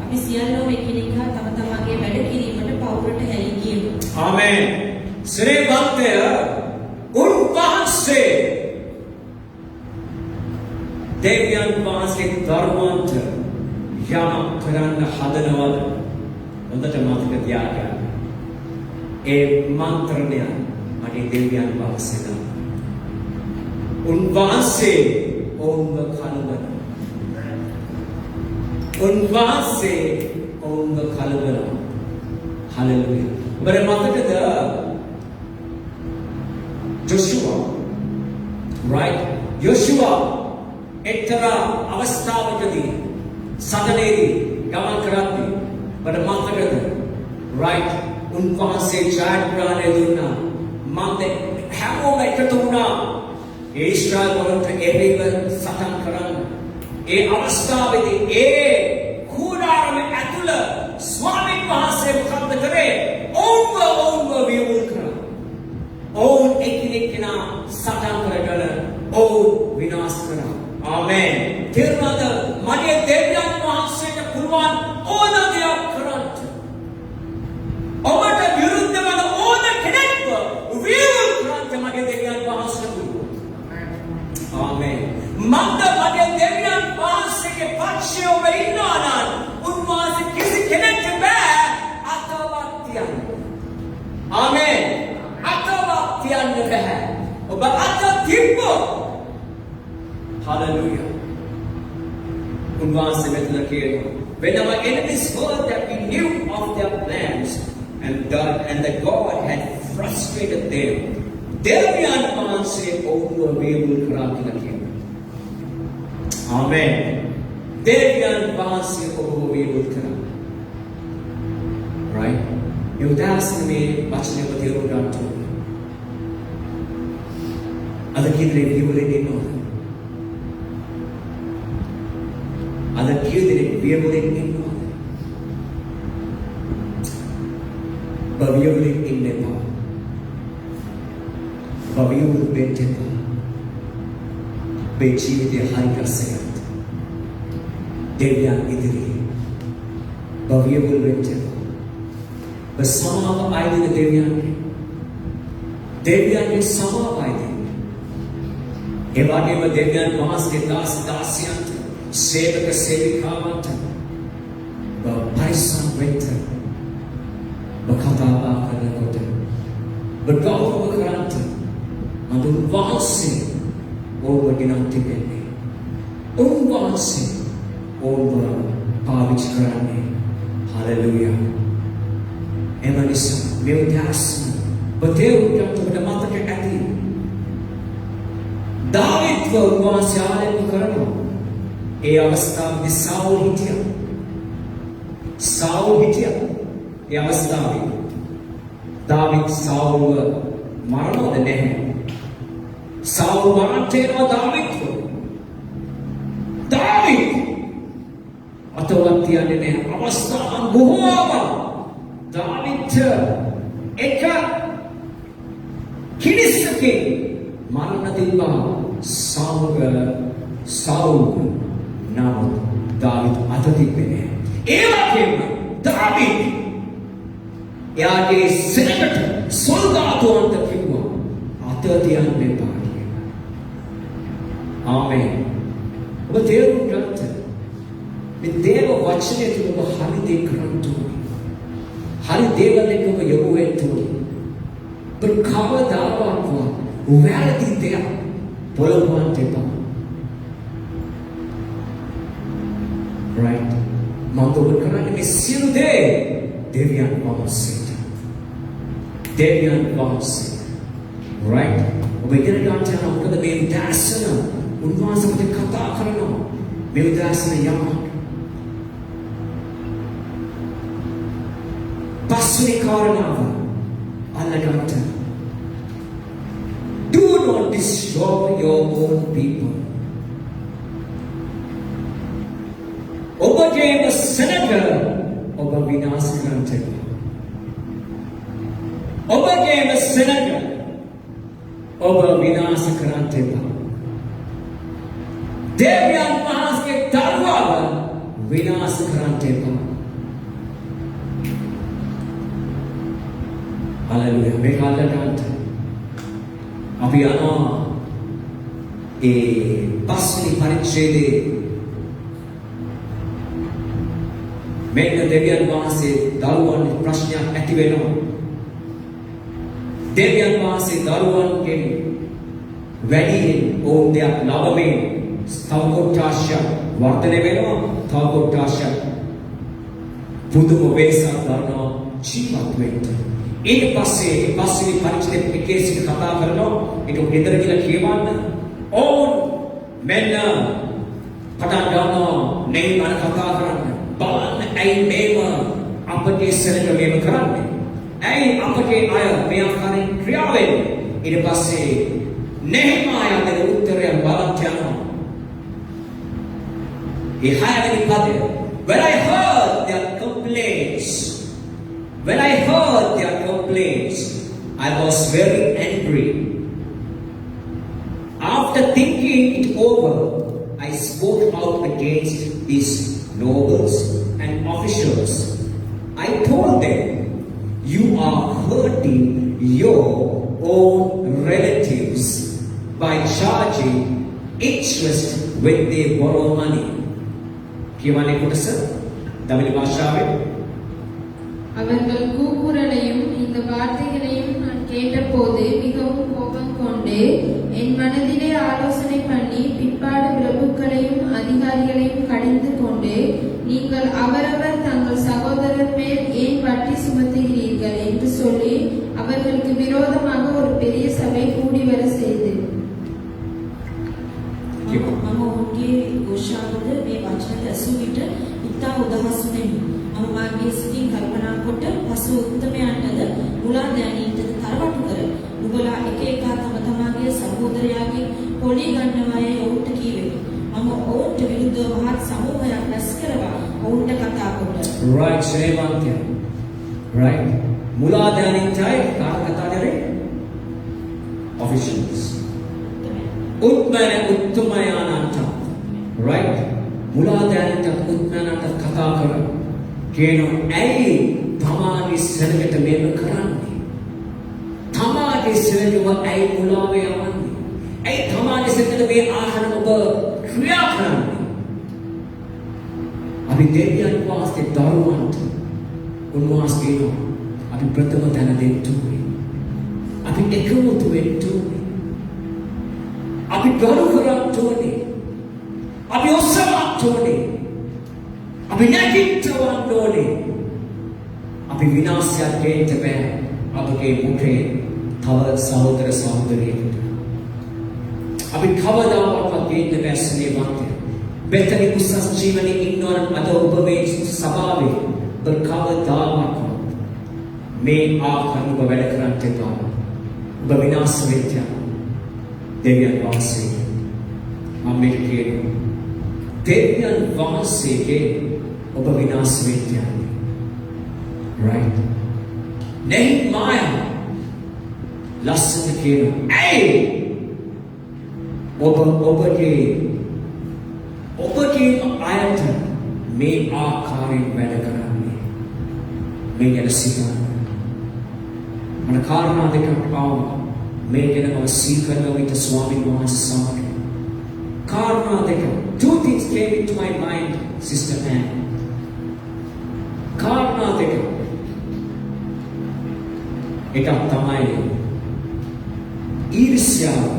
අපි සියල්ලම එකිනෙකා තම තමන්ගේ වැඩ කිරීමට පවුරට හැරී ගියෙමු. ආමෙන්. ශ්‍රේ භක්තය උන්වහන්සේ දෙවියන් වහන්සේ ධර්මවන්ත යමක් කරන්න හදනවද හොඳට මතක තියාගන්න. ඒ මන්ත්‍රණය මගේ දෙවියන් වහන්සේලා උන්වහන්සේ ඔවුන්ව කලබල. උන්වහන්සේ ඔවුන්ව කලබල. හලෙලූයා. ඔබට මතකද Joshua, right? Joshua එක්තරා අවස්ථාවකදී සදනේදී ගමන් කරද්දී ඔබට මතකද? right? උන්වහන්සේ ජයග්‍රහණය දුන්නා. මන්ද හැමෝම එකතු වුණා. ඒ ඊශ්‍රායල් වලට එරෙහිව සටන් කරන්න. ඒ අවස්ථාවේදී ඒ කුඩාරමේ ඇතුළ ස්වාමීන් වහන්සේ මොකක්ද කරේ? ඔවුන්ව විවුල් කරා. ඔවුන් එකිනෙකා සටන් කරගෙන ඔවුන් විනාශ කරා. ආමේන්. තේරුණාද? මගේ දෙවියන් වහන්සේට පුළුවන් ඕන දෙයක් කරන්න. ඔබට විරුද්ධ වන ඕන කෙනෙක්ව විවුල් කරන්න මගේ දෙවියන් වහන්සේ පුළුවන්. ආමේන්. මන්ද මගේ දෙවියන් වහන්සේගේ පක්ෂයේ ඔබ ඉන්නවා නම් උන්වහන්සේ කිසි කෙනෙක්ට බෑ අතවත් තියන්න. ආමේන්. අතවත් තියන්න බෑ. ඔබ අත තිබ්බොත් hallelujah. උන්වහන්සේ මෙතන කියනවා when our enemies heard that we knew of their plans and that God had frustrated them, දෙවියන් වහන්සේ ඔවුන්ව වේවුල් කරා කියලා කියනවා. ආමේන්. දෙවියන් වහන්සේ ඔබව වේවුල් කරා. right? ඒ උදාහරණ මේ වචනේ තේරුම් ගන්න ඕනේ. අද කිව්වේ විවුලෙන් ඉන්නවා. අද කිව්වේ විවුලෙන් ඉන්නවා. විවුලෙන් ඉන්නවා. විවුල් වෙච්චා. බේචීවිතය හරි කරසෙත්. දෙවියන් ඉදිරියේ විවුල් වෙච්චා. සමාව ආයතන දෙවියන්ගේ සමාව ආයතන. ඒ වගේම දෙවියන් වහන්සේගේ දාසයන්ට සේවක සේවිකාවන්ට පරිස්සම් වෙන්න කතා බහ කරනකොට ගෞරව කරන්ට උන්වහන්සේ ඕව ගෙනත් තිබෙන්නේ. උන්වහන්සේ ඕව පාවිච්චි කරන්නේ. හලෙලූයා. එම නිසා මේ උදාහරණ බතේරුට මතක ඇති. දාවිද්ව උන්වහන්සේ ආලේප කරනවා. ඒ අවස්ථාවේ සාවුල් හිටියා. ඒ අවස්ථාවේ දාවිද් සාවුල්ව මරනවද නැහැ? සාවුල් මරන්නේනවා දාවිද්ව. දාවිද් අතවත් තියන්නේ නැහැ. අවස්ථාවන් බොහෝම දාවිද්ට එක කිනිස්සකේ මරණ තිබ්බා සාවුල් නමුත් දාවිද් අත තිබ්බේ නැහැ. ඒ වගේම දාවිද් එයාගේ සෙනගට සොල්දාදුවන්ට කිව්වා අත තියන්න එපා කියලා. ආමේන්. ඔබ තේරුම් ගන්නට මේ දේව වචනේ තුල ඔබ හරි දේ කරන්න ඕනේ. හරි දේවල් එක්ක ඔබ යොමු වෙන්න ඕනේ. කවදාවත් වැරදි දෙයක් පොළඹවන්න එපා. right? මම ඔබ කරන්නේ මේ සියලු දේ දෙවියන් වහන්සේට. right? ඔබ ඉගෙන ගන්න යන මොකද මේ උදාසන උන්වහන්සේට කතා කරනවා. මේ උදාසන යමක් පස්වෙනි කාරණාව අල්ලගන්න. Do not destroy your own people. ඔබගේම සෙනග ඔබ විනාශ කරන්නට එපා. ඔබගේම සෙනග ඔබ විනාශ කරන්නට එපා. දෙවියන් වහන්සේගේ දරුවව විනාශ කරන්නට එපා. හලෙලූයා. මේ කාලකට අපි යනවා ඒ පස්වෙනි පරිච්ඡේදයේ මෙන්න දෙවියන් වහන්සේ දරුවන් ප්‍රශ්නයක් ඇති වෙනවා. දෙවියන් වහන්සේ දරුවන්ගෙන් වැඩියෙන් ඕන දෙයක් ලබමින් තව කොට්ටාශයක් වර්ධනය වෙනවා. තව කොට්ටාශයක් පුදුම වෙනසක් ගන්නවා ජීවත් වෙන්න. ඊට පස්සේ පස්වෙනි පරිච්ඡේදයේ කේසික කතා කරනවා. ඒක ගෙදර කියලා කියවන්න. ඕන් මෙන්න පටන් ගන්නවා නේ මන කතා කරන්න. බලන්න ඇයි මේව අපගේ සෙනග මේව කරන්නේ? ඇයි අපගේ අය මේ ආකාරයෙන් ක්‍රියාවෙන්? ඊට පස්සේ නෙහෙමායා දෙන උත්තරය බලන්න යනවා. එහාවෙනි පදය. When I heard their complaints, I was very angry. After thinking it over, I spoke out against these nobles and officials. I told them, you are hurting your own relatives by charging interest when they borrow money. කියවන්නේ කොටස දමිළ භාෂාවෙන් அவர்கள் கூக்குரலையும் இந்த வார்த்தைகளையும் நான் கேட்டபோது மிகவும் கோபம் கொண்டு என் மனதிலே ஆலோசனை பண்ணி பிற்பாடு பிரபுக்களையும் அதிகாரிகளையும் கடிந்து கொண்டு நீங்கள் அவரவர் தங்கள் சகோதரர் மேல் ஏன் வட்டி சுமத்துகிறீர்கள் என்று சொல்லி அவர்களுக்கு விரோதமாக ஒரு பெரிய சபை கூடி வர செய்தேன். මම ඔවුන්ගේ ഘോഷාවද මේ වචන ඇසූ විට ඉතා උදහසුනෙමි. මම මාගේ සිතින් කල්පනා කොට පසු උත්තමයන්ටද මුලා දැනීමටද තරවටු කර නුඹලා එක එකා තම තමාගේ සහෝදරයාගේ පොලි ගන්නවාය ඔවුන්ට කීවෙමි. මම ඔවුන්ට විරුද්ධව මහත් සමූහයක් රැස් කරවා ඔවුන්ට කතා කොට. Right, ශ්‍රේමන්තය. Right. මුලා දැනීමයි කාට කතා කරේ? Officials. උත්මයානන්ට. Right. මුලා දැනීමට උත්මයානන්ට කතා කරා. කියනවා ඇයි තමාගේ සෙනගට මේක කරන්නේ? තමාගේ සෙනගව ඇයි මුලාව යවන්නේ? ඇයි තමාගේ සෙනගට මේ ආහාර ඔබ ක්‍රියා කරන්නේ? අපි දෙවියන් වාස්තේ දරුවන්ට උන්වහන්සේ කියනවා අපි ප්‍රථම තැන දෙන්න ඕනේ. අපි එකමුතු වෙන්න ඕනේ. අපි ගරු කරන්න ඕනේ. අපි ඔස්සවන්න ඕනේ. අපි නැගිටවන්න ඕනේ. අපි විනාශයක් ගේන්න බෑ. අපගේ මුඛේ තව සහෝදර සහෝදරියෙකුට. අපි කවදාවත් ගේන්න බෑ ස්නේහවන්තය. මෙතන උසස් ජීවනයේ ඉන්නවනම් අද ඔබ මේ සභාවේ ඔබ කවදාවත් මේ ආකාරව ඔබ වැඩ කරන්න එපා. ඔබ විනාශ වෙච්ච දෙවියන් වහන්සේ මම මේක කියනවා. දෙවියන් වහන්සේගේ ඔබ විනාශ වෙච්ච right නෙහිමායා ලස්සන කියනවා ඇයි ඔබගේ අයට මේ ආකාරයෙන් වැඩ කරන්නේ මේ ගැන සිතන්න. මම කාරණා දෙකක් පාවා මේ ගැන මම සීකරනවා විතර ස්වාමීන් වහන්සේ සමග. කාරණා දෙක. Two things came into my mind, Sister Anne. කාරණා දෙක. එකක් තමයි ඊර්ෂ්‍යාව.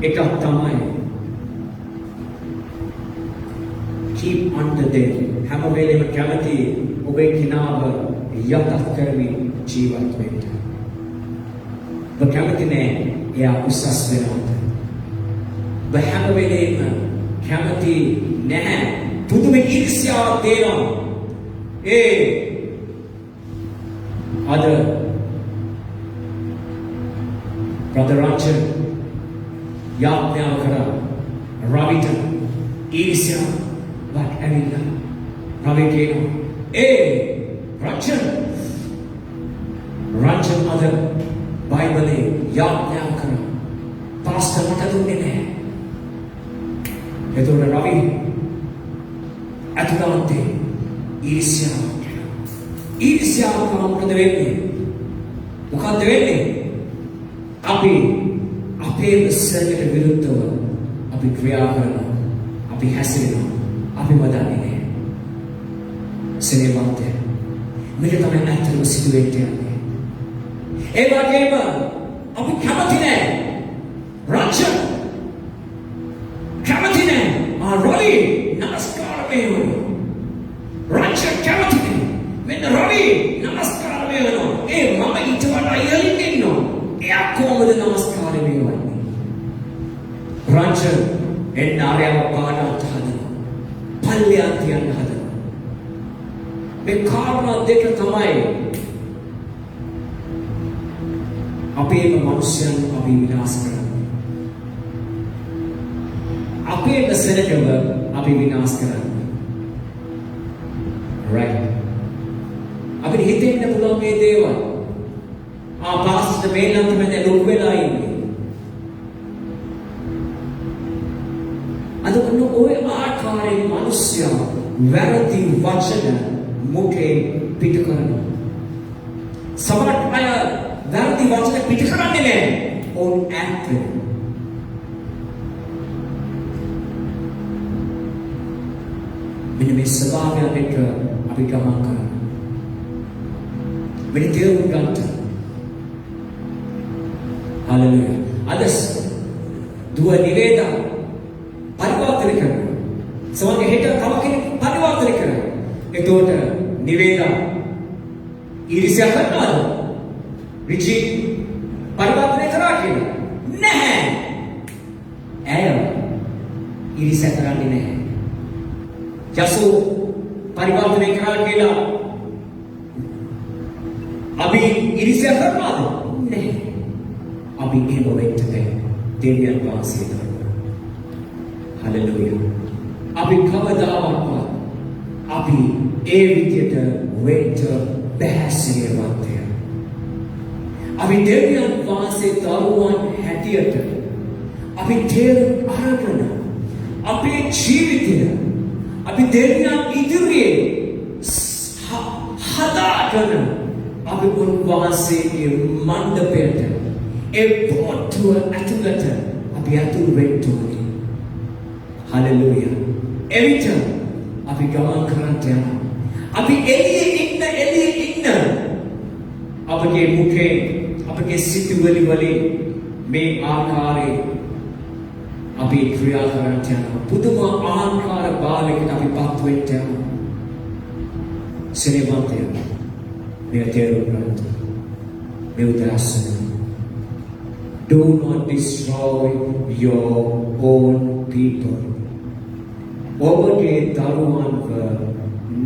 එකක් තමයි keep under them. හැම වෙලේම කැමති ඔබේ කිනාව යටත් කරමින් ජීවත් වෙන්න. ඔබ කැමති නෑ එයා උසස් වෙනවට. ඔබ හැම වෙලේම කැමති නැහැ පුදුම ඊර්ෂ්‍යාවක් දෙනවා. අද Brother Ranjan යාඥා කරා රවිට ඊර්ෂ්‍යාවක් ඇවිල්ලා රවි කියනවා රංජන් අද බයිබලේ යාඥා කරා පාස්ටර් මට දුන්නේ නැහැ. එතකොට රවි අතුලාන්තේ ඊර්ෂ්‍යාව මොකද වෙන්නේ? මොකද වෙන්නේ? අපි අපේ සැලකට විරුද්ධව අපි ක්‍රියා කරනවා. අපි හැසිරෙනවා. අපි මදන්නේ නැහැ. සෙනෙවන්තය. මේක තමයි ඇත්තම සිදුවෙන්නේ. ඒ වගේම අපි කැමති නැහැ. රංජන් කැමති නැහැ. රවි නමස්කාර වේවනවා. රංජන් කැමති නැහැ. මෙන්න රවි නමස්කාර වේවනවා. මම ඊට වඩා ඉහළින් ඉන්නවා. එයා කොහොමද නමස්කාර වේවන්නේ? රංජන් එන්නාරයව පාඩම්ට හදනවා. පල්ලෙයන් තියන්න හදනවා. මේ කාරණා දෙක තමයි අපේම මනුෂ්‍යයන් අපි විනාශ කරන්නේ. අපේම සෙනගව අපි විනාශ කරන්නේ. right. අපිට හිතෙන්න පුළුවන් මේ දේවල්. පාස්ටර් මේ නම් තමයි ලොකු වෙලා ඉන්නේ. අද කොන ඔය ආකාරයේ මිනිස්සු වැරදි වචන මුඛේ පිට කරනවා. සමහර අය වැරදි වචන පිට කරන්නේ නැහැ. ඕන් ඇක්ට් මෙන්න මේ ස්වභාවයන් එක්ක අපි ගමන් කරනවා. මෙන්න තේරුම් ගන්නට. හalleluya. අද දුව නිවේදා පරිවර්තන කරනවා. සමහරවිට හෙට තව කෙනෙක් පරිවර්තන කරනවා. එතකොට නිවේදා ඊර්ෂ්‍යා කරනවාද? රිචි පරිවර්තනය කරා කියලා. නැහැ. ඇය ඊර්ෂ්‍යා කරන්නේ නැහැ. යසු පරිවර්තනය කරා කියලා අපි ඊර්ෂ්‍යා කරනවාද? නැහැ. අපි එහෙම වෙන්න බැහැ. දෙවියන් වහන්සේ කරනවා. හalleluya. අපි කවදාවත් අපි ඒ විදියට වෙන්න බැහැසිරවත්ය. අපි දෙවියන් වහන්සේ දරුවන් හැටියට අපි තේරුම් අරගෙන අපේ ජීවිතය අපි දෙවියන් ඉදිරියේ හදාගෙන අපි උන්වහන්සේගේ මණ්ඩපයට ඒ පොට්ටුව ඇතුළට අපි ඇතුළු වෙන්න ඕනේ. හalleluya. එවිට අපි ගමන් කරන්නට යනවා. අපි එළියේ ඉන්න අපගේ මුඛේ අපගේ සිතුවිලි වලින් මේ ආකාරයේ අපි ක්‍රියා කරන්නට යනවා. පුදුම ආකාර භාවයකට අපි පත් වෙන්න යනවා. සිනේවන්තය මේ තේරුම් ගන්න. මේ උදාසන do not destroy your own people. ඔබගේ දරුවන්ව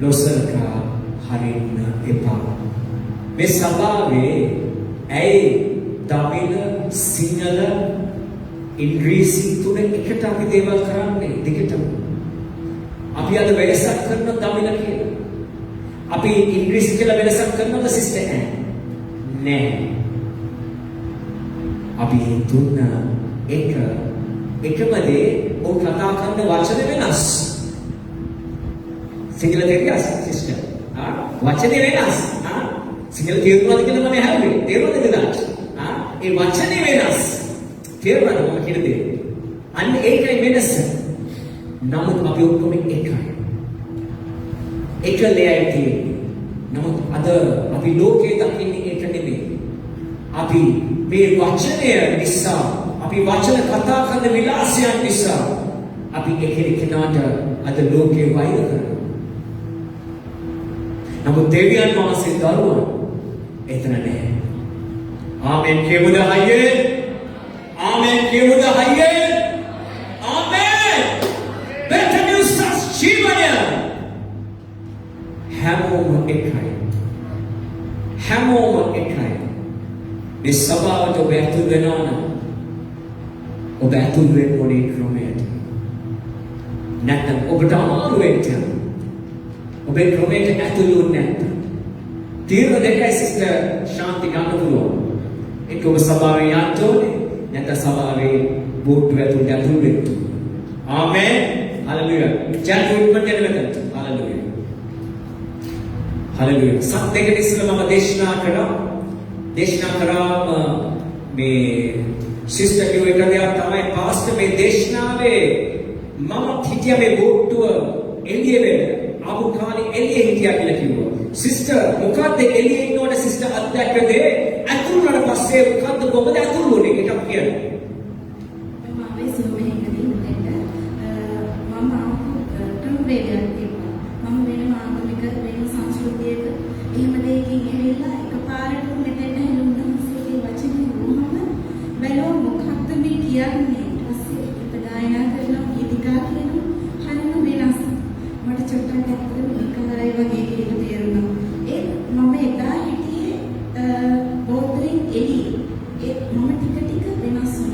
නොසලකා හරින්න එපා. මේ සභාවේ ඇයි දමිළ සිංහල ඉංග්‍රීසි තුන එකට අපි දේවල් කරන්නේ දෙකටම. අපි අද වෙනසක් කරන දමිළ කියලා. අපි ඉංග්‍රීසි කියලා වෙනසක් කරනවද සිස්ටර් ඈ? නෑ. අපි තුන එකම දේ ඔව් කතා කරන වචන වෙනස්. සිංහල තේරියස් සිස්ටර්. වචනේ වෙනස්. සිංහල තේරුණාද කියලා මම අහුවේ. තේරුණාද නේද? ඒ වචනේ වෙනස්. තේරුණාද මම කියන දේ? අන්න ඒකයි වෙනස. නමුත් අපි ඔක්කොම එකයි. එක ලෙයර් තියෙන්නේ. නමුත් අද අපි ලෝකේ දකින්නේ ඒක නෙමෙයි. අපි මේ වචනය නිසා අපි වචන කතා කරන විලාසයන් නිසා අපි එකිනෙකාට අද ලෝකේ වෛර කරනවා. නමුත් දෙවියන් වහන්සේ දරුවන් එතන නැහැ. ආමෙන් කියමුද හයියෙන්? ආමෙන් කියමුද හයියෙන්? ආමෙන්. better news ජීවනය හැමෝම එකයි. හැමෝම එකයි. මේ සභාවට ඔබ ඇතුල් වෙනවා නම් ඔබ ඇතුල් වෙන්න ඕනේ ක්‍රමයට. නැත්නම් ඔබට අමාරු වෙන්න. ඔබේ ක්‍රමයට ඇතුල් වෙන්නේ නැත්නම් තීරණ දෙකයි සිස්ටර් ශාන්ති ගන්න පුළුවන්. ඒක ඔබ සභාවේ යන්න ඕනේ. නැත්නම් සභාවේ බෝට්ටුව ඇතුළට ඇතුල් වෙන්න. ආමෙන්. හalleluya. ජාතිවුත්මන් දෙන්නට. හalleluya. හalleluya. සත්‍යක ඉස්සෙල්ලා මම දේශනා කරාම මේ සිස්ටර් කියෝ එක දෙයක් තමයි පාස්ටර් මේ දේශනාවේ මම හිතියා මේ බෝට්ටුව එළිය වෙන්න ආපු කාලේ එළියේ හිටියා කියලා කිව්වා. සිස්ටර් මොකක්ද එළියේ ඉන්නකොට සිස්ටර් අත්දැක්ක දේ ඇතුල් වුණාට පස්සේ මොකක්ද කොහොමද ඇතුල් වුනේ ඒක කියන්නේ. මම ආවේ සෝමෙන්කදී උදේට මම ආපු ට්‍රම්පේඩයක් තිබ්බා. මම වෙන ආගමික වෙන සංස්කෘතියක එහෙම දෙයකින් ඇවිල්ලා එකපාරට මෙතෙන් හැලුණාසේ වචනේ වුණාම බැලුවා මොකක්ද මේ කියන්නේ. ඊට පස්සේ ඉපදායනා කරනවා ඉදිකා කියනවා හරිම වෙනස්. මට චුට්ටක් ඇත්තටම ඒකයි වගේ කියලා තේරුණා. ඒ මම එදා හිටියේ බෝතලෙන් එළියේ. ඒ මම ටික ටික වෙනස් වුණා.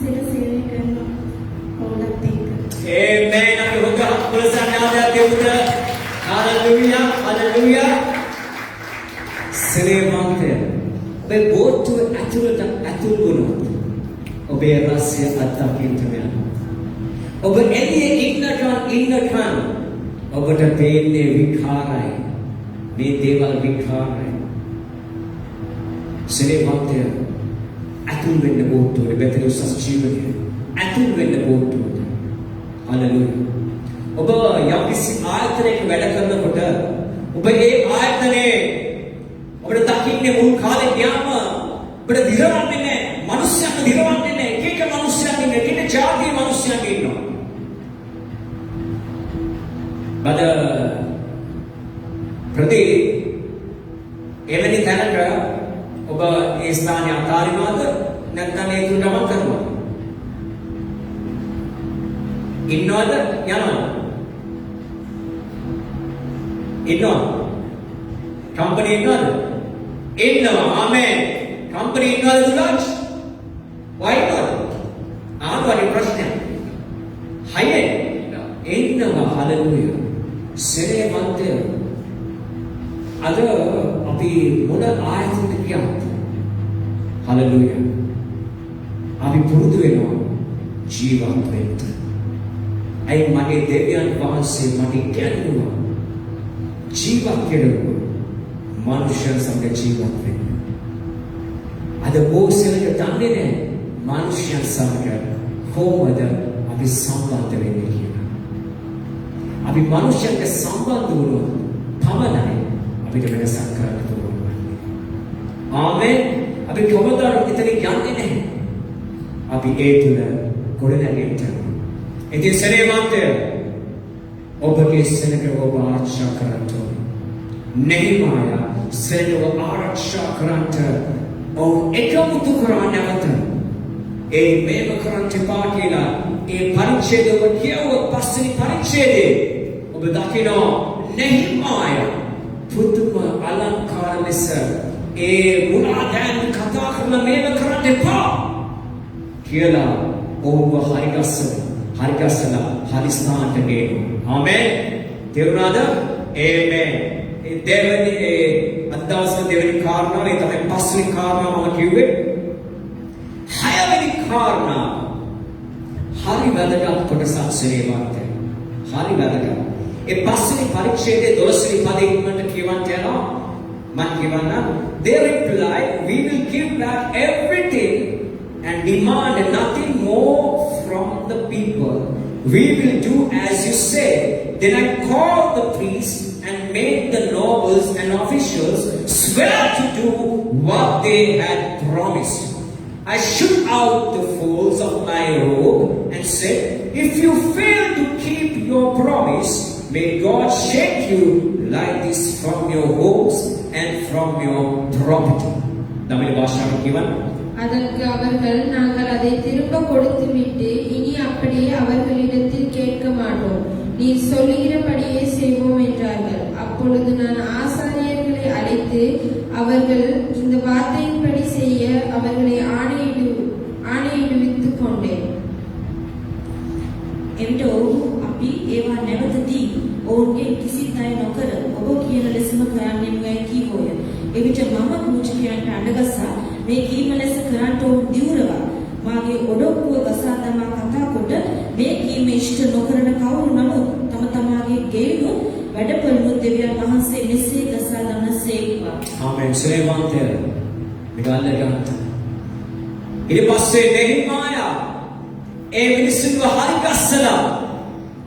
වහන්සේලා සේවය කරන කවුලත් එක්ක. Amen. අපි හොඳට ප්‍රසන්නතාවය දෙමුද? Hallelujah. Hallelujah. සේවන්තය. ඔබේ බෝට්ටුව ඇතුළට වුණොත් ඔබේ රසය අත්දකින්න යනවා. ඔබ එළියේ ඉන්නකන් ඔබට පේන්නේ විකාරයි. මේ දේවල් විකාරයි. සේවන්තය ඇතුල් වෙන්න බෝට්ටුවේ බෙතේ උසස් ජීවිතය. ඇතුල් වෙන්න බෝට්ටුවට. Hallelujah. ඔබ යම්කිසි ආයතනයක වැඩ කරනකොට ඔබ ඒ ආයතනයේ ඔබට දකින්නේ මුල් කාලේ ගියාම ඔබට දිරවන්නේ නැහැ. මිනිස්සුන්ට දිරවන්නේ නැහැ. එක මිනිස්සුන් ඉන්නේ, එක ජාතියේ මිනිස්සුන් ඉන්නවා. බද ප්‍රදී එවැනි තැනක ඔබ ඒ ස්ථානය අතාරිනවද නැත්නම් ඒ තුන ගමන් කරනවද? ඉන්නවද යනවද? ඉන්නවද? කම්පැනි ඉන්නවද? ඉන්නවා. ආමෙන්. කම්පැනි ඉන්නවද දුලක්ෂ? why not? ආවරි ප්‍රශ්නය. හයියෙන් ඉන්නවා. හලෙලූයා. සේවන්තය අද අපි මොන ආයතනද කියත් හලෙලූයා. අපි පුරුදු වෙනවා ජීවත් වෙන්න. ඇයි මගේ දෙවියන් වහන්සේ මට කියනවා ජීවත් කෙරුවා මනුෂ්‍යයන් සමග ජීවත් වෙන්න. අද බොහෝසෙලක දන්නේ නැහැ මනුෂ්‍යයන් සමග කොහොමද අපි සම්බන්ධ වෙන්නේ කියලා. අපි මනුෂ්‍යයන්ට සම්බන්ධ වුණොත් පමණයි අපිට වෙනසක් කරන්න පුළුවන්. ආමෙන්. අපි කොහොමද එතන යන්නේ නැහැ. අපි ඒ තුල ගොඩනැගෙන්න. ඉතින් සේවන්තය ඔබගේ සෙනග ඔබ ආරක්ෂා කරන්න ඕනේ. නෙහිමායා සෙනග ආරක්ෂා කරන්නට ඔව් එකමුතු කරා නැවත. ඒ මේව කරන්න එපා කියලා ඒ පරිච්ඡේදය ඔබ කියවුවොත් පස්වෙනි පරිච්ඡේදයේ ඔබ දකිනවා නෙහිමායා පුදුම අලංකාර ලෙස ඒ මුලාදෑන් කතා කරන මේව කරන්න එපා කියලා ඔබ හරිගස්සලා හරි ස්ථානට ගේනවා. ආමෙන්. තේරුණාද? ආමෙන්. ඒ දෙවෙනි කාරණාව ඒ තමයි පස්වෙනි කාරණාව මම කිව්වේ. හයවෙනි කාරණාව හරි වැදගත් කොටසක් සේවන්තය. හරි වැදගත්. ඒ පස්වෙනි පරිච්ඡේදයේ 12 වෙනි පදේ ඉක්මනට කියවන්න යනවා. මම කියවන්න. They replied, "We will give back everything and demand nothing more from the people. We will do as you say." Then I called the priests and made the nobles and officials swear to do what they had promised. I shook out the folds of my robe and said, "If you fail to keep your promise, may God shake you like this from your homes and from your property." Tamil பாஷாவில் given அதற்கு அவர்கள் நாங்கள் அதை திரும்ப கொடுத்துவிட்டு இனி அப்படியே அவர்களிடத்தில் கேட்க மாட்டோம், நீ சொல்லுகிறபடியே செய்வோம் என்றார்கள். அப்பொழுது நான் ஆசாரியர்களை அழைத்து அவர்கள் இந்த வார்த்தையின்படி செய்ய அவர்களை ஆணையிடுவித்துக் கொண்டேன். එවිට ඔවුන් අපි ඒවා නැවතදී ඔවුන්ගේ කිසිත් අය නොකර ඔබ කියන ලෙසම කරන්නෙමුයි කීවෝය. එවිට මම පූජකයන්ට අඬගසා මේ කීම ලෙස කරන්ට ඔවුන් දිවුරවා මාගේ ඔඩොක්කුව ගසා දමා කතා කොට මේ කීම ඉෂ්ට නොකරන කවුරු නමුත් තම තමාගේ ගෙයුණු වැඩපළුණු දෙවියන් වහන්සේ මෙසේ ගසා දමනසේක්වා. ආමෙන්. සේවන්තය මිගාල ගන්ත. ඊට පස්සේ නෙහිමායා ඒ මිනිස්සුන්ව හරි ගස්සලා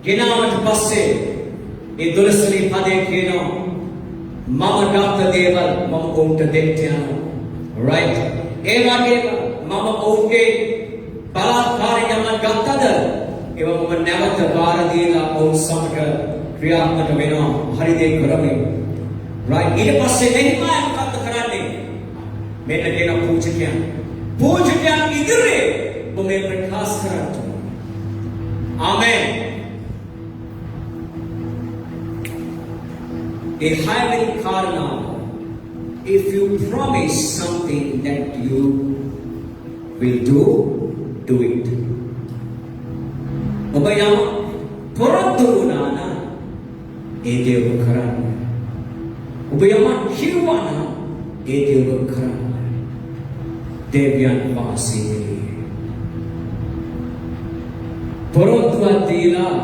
ගෙනාවට පස්සේ ඒ 12 වෙනි පදේ කියනවා මම ගත්ත දේවල් මම ඔවුන්ට දෙන්න යනවා. right. ඒ වගේම මම ඔවුන්ගේ බලාත්කාරයෙන් යමක් ගත්තද ඒව මම නැවත බාර දීලා ඔවුන් සමග ක්‍රියාත්මක වෙනවා. හරි දේ කරමින්. right. ඊට පස්සේ නෙහිමායා මොකක්ද කරන්නේ? මෙන්න කියන පූජකයන් ඉදිරියේ ඔබ මේ ප්‍රකාශ කරන්න. ආමෙන්. A high karma, if you promise something that you will do, do it. ඔබ යම පොරොන්දු වුණා නම් ඒ දේ ඔබ කරන්න. ඔබ යම කිව්වා නම් ඒ දේ ඔබ කරන්න. දෙවියන් වහන්සේ පොරොන්දුවක් දීලා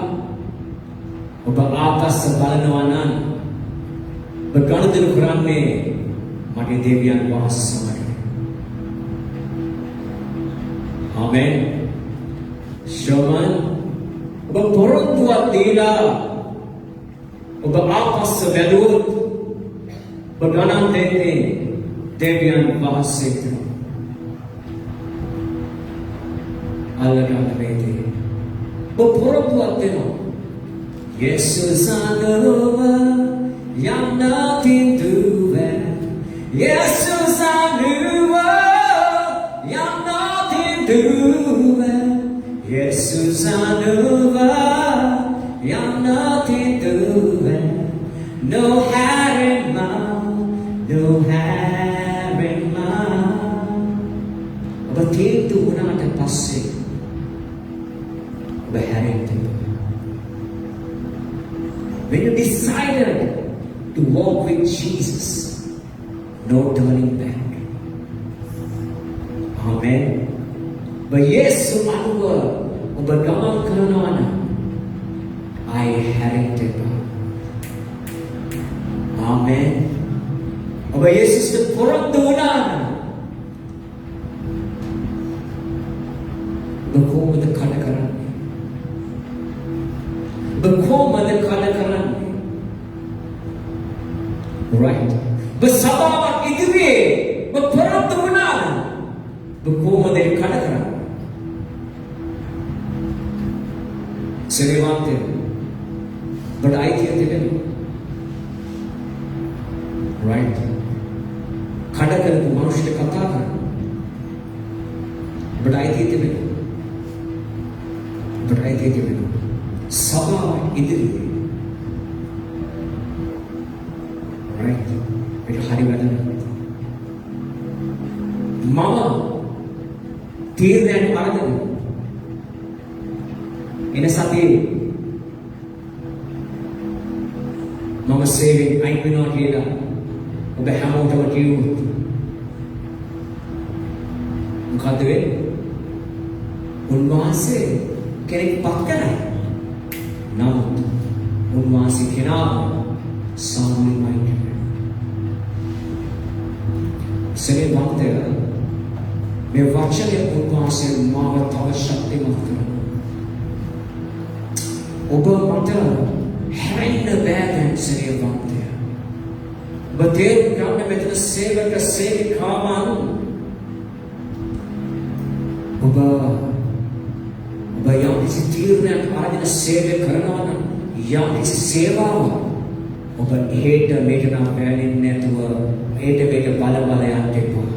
ඔබ ආපස්ස බලනවා නම් ඔබ ගනුදෙනු කරන්නේ මගේ දෙවියන් වහන්සේ සමග. ආමෙන්. ශෝමන් ඔබ පොරොන්දුවක් දීලා ඔබ ආපස්ස බැලුවොත් ඔබ ගණන් දෙන්නේ දෙවියන් වහන්සේට. අල්ලගන්න වේදී ඔබ පොරොන්දුවක් දෙනවා. Jesus, I know you're nothing to it. Jesus, I knew you're nothing to it. Jesus, I know you're nothing to it. No hair in mouth, no hair in mouth. But you do not pass it. But hair in mouth. When you decided to walk with Jesus, no turning back. Amen. But Yesu anuwa obergamam karana I inherited. Amen. Oba Yesus ke porandunan. Bekom the kadakaran. Bekom the kadakaran. Right. Bersama idwe beporandunan. Bekom the kadakaran. Serivante. But I think right. Khadkar मनुष्य कथा कर बढ़ाई देते मैंने सभा इधर right मेरे हरी वाला मामा तीर देने वाला नहीं इन्हें साथी मामा सेविंग आई भी नॉट लेना ඔබ හැමෝටම කිව්වොත් මොකද වෙන්නේ? උන්වහන්සේ කෙනෙක් පත් කරයි. නමුත් උන්වහන්සේ කෙනාව සාමාන්‍යමයි කියන්නේ. සෙනෙවන්තය මේ වචනය උන්වහන්සේ මාව තව ශක්තිමත් කරනවා. ඔබ මට හැරෙන්න බෑ සෙනෙවන්තය. Betul kerana betul sevaka sevikawan ඔබ යම් කිසි තීරණයක් අරගෙන සේවය කරනවා නම් යම් කිසි සේවාවක් ඔබ හේට මේක නම් පැනෙන්නේ නැතුව හේට මේක බල බල යන්න එපා.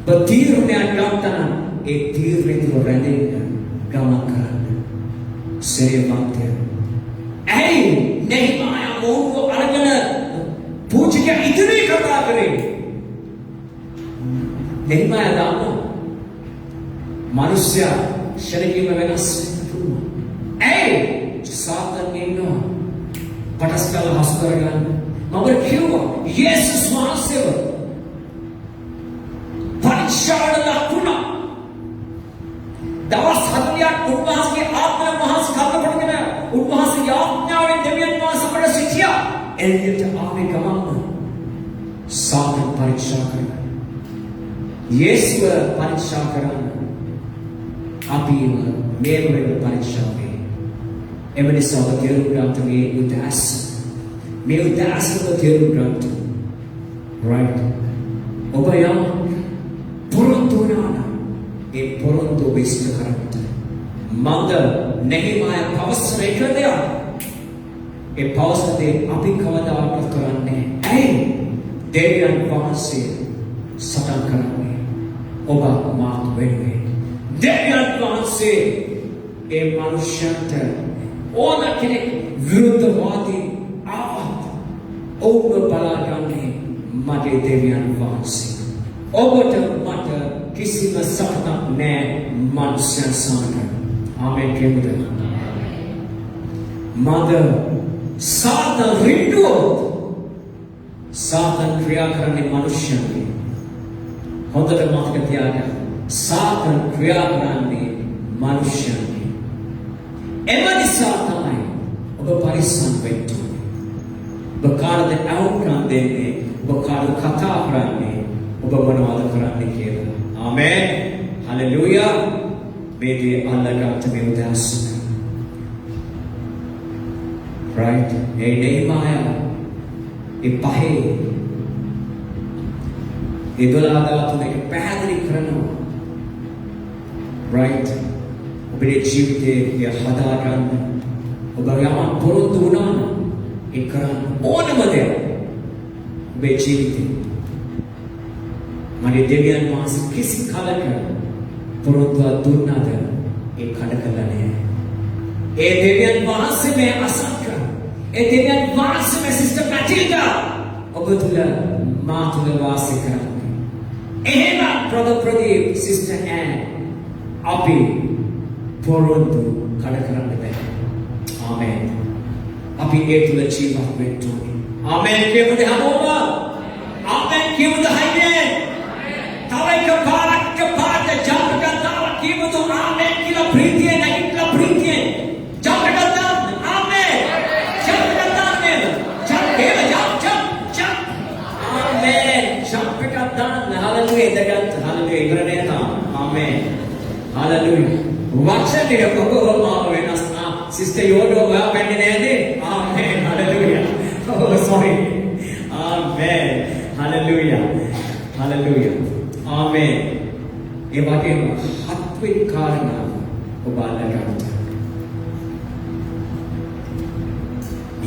ඔබ තීරණයක් ගත්තා නම් ඒ තීරණය තුළ රැඳෙන්න ගමන් කරන්න. සේවකත්වය. ඇයි නෙහිමයා මොහොත අරගෙන पूछ के इतनी कथा करे नहीं मैं दानो मनुष्य शरीर में वेनस ए सातन नेनो पटस्कल हस्करगन मगर क्यों यीशु स्वास्य परिचालन लाकुना दवा साधनिया उपवास के आत्मा महास खाते पड़ गया उपवास की आत्मा में देवियन मां समझ सिखिया එළියට ආවේ ගමන්ම සාතන් පරීක්ෂා කරනවා. යේසුව පරීක්ෂා කරන්න අපිව මේ වෙන පරීක්ෂා වේ. එම නිසා ඔබ තේරුම් ගන්නට මේ උදාසන තේරුම් ගන්නට right. ඔබ යම් පොරොන්දු වුණා ඒ පොරොන්දු විශ්ල කරන්නට මන්ද නෙහිමයා පවසන එක දෙයක් ඒ පවසතේ අපි කවදාවත් කරන්නේ ඇයි දෙවියන් වහන්සේ සටන් කරන්නේ ඔබ මාත් වෙන්නේ දෙවියන් වහන්සේ ඒ මනුෂ්‍යන්ට ඕන කෙනෙක් විරුද්ධවාදී ආවත් ඔව්ව බලාගන්නේ මගේ දෙවියන් වහන්සේ ඔබට මට කිසිම සතුටක් නැහැ මනුෂ්‍යයන් සමග. ආමේන් කියමුද? මද සාතන් රින්දුවොත් සාතන් ක්‍රියා කරන්නේ මනුෂ්‍යයන්ගේ. හොඳට මතක තියාගන්න. සාතන් ක්‍රියා කරන්නේ මනුෂ්‍යයන්ගේ. එම නිසා තමයි ඔබ පරිස්සම් වෙන්න ඕනේ. ඔබ කාටද අවුකම් දෙන්නේ? ඔබ කාටද කතා කරන්නේ? ඔබ මොනවද කරන්නේ කියලා. ආමේන්. හලෙලූයා. මේ දේ අල්ලගත්ත මේ උදෑසන. right? ඒ නෙහිමයා ඒ පහේ ඒ 12 එක පැහැදිලි කරනවා. right? ඔබේ ජීවිතයේ හදාගන්න ඔබ යමක් පොරොන්දු වුණා නම් ඒ කරන්න ඕනම දෙයක් ඔබේ ජීවිතේ මගේ දෙවියන් වහන්සේ කිසි කලක පොරොන්දුවක් දුන්නාද ඒ කඩ කළා නෑ. ඒ දෙවියන් වහන්සේ මේ අසංක ඒ දෙවියන් වහන්සේ මේ සිස්ටර් මැටිල්ඩා ඔබ තුල මා තුල වාසය කරන්නේ. එහෙම බ්‍රදර් ප්‍රදීප් සිස්ටර් ඇන් අපි පොරොන්දු කඩ කරන්න බෑ. ආමේන්. අපි ඒ තුල ජීවත් වෙන්න ඕනේ. ආමේන් කියමුද හැමෝම? ආමේන් කියමුද හැයිනේ? තව එකපාරක් ජාතක දාලා කියමුද ආමේන් කියලා ප්‍රීතිය නැගිටලා ප්‍රීතිය ජාතක දාන්න. ආමේන්. ජාතක දාන්න. ජාතක ආමේන්. ජාතක දාන්න. හalleluya ඉඳගත් හalleluya ඉවරනේ තාම. ආමේන්. හalleluya. වචනේ ඔබවම වෙනස් නා සිස්ටර් යෝඩෝ වෙන්නේ නේද? ආමේන්. හalleluya. Oh sorry. ආමේන්. හalleluya. හalleluya. ආමේන්. ඒ වගේම හත්වෙනි කාරණාව ඔබ අල්ලගන්න.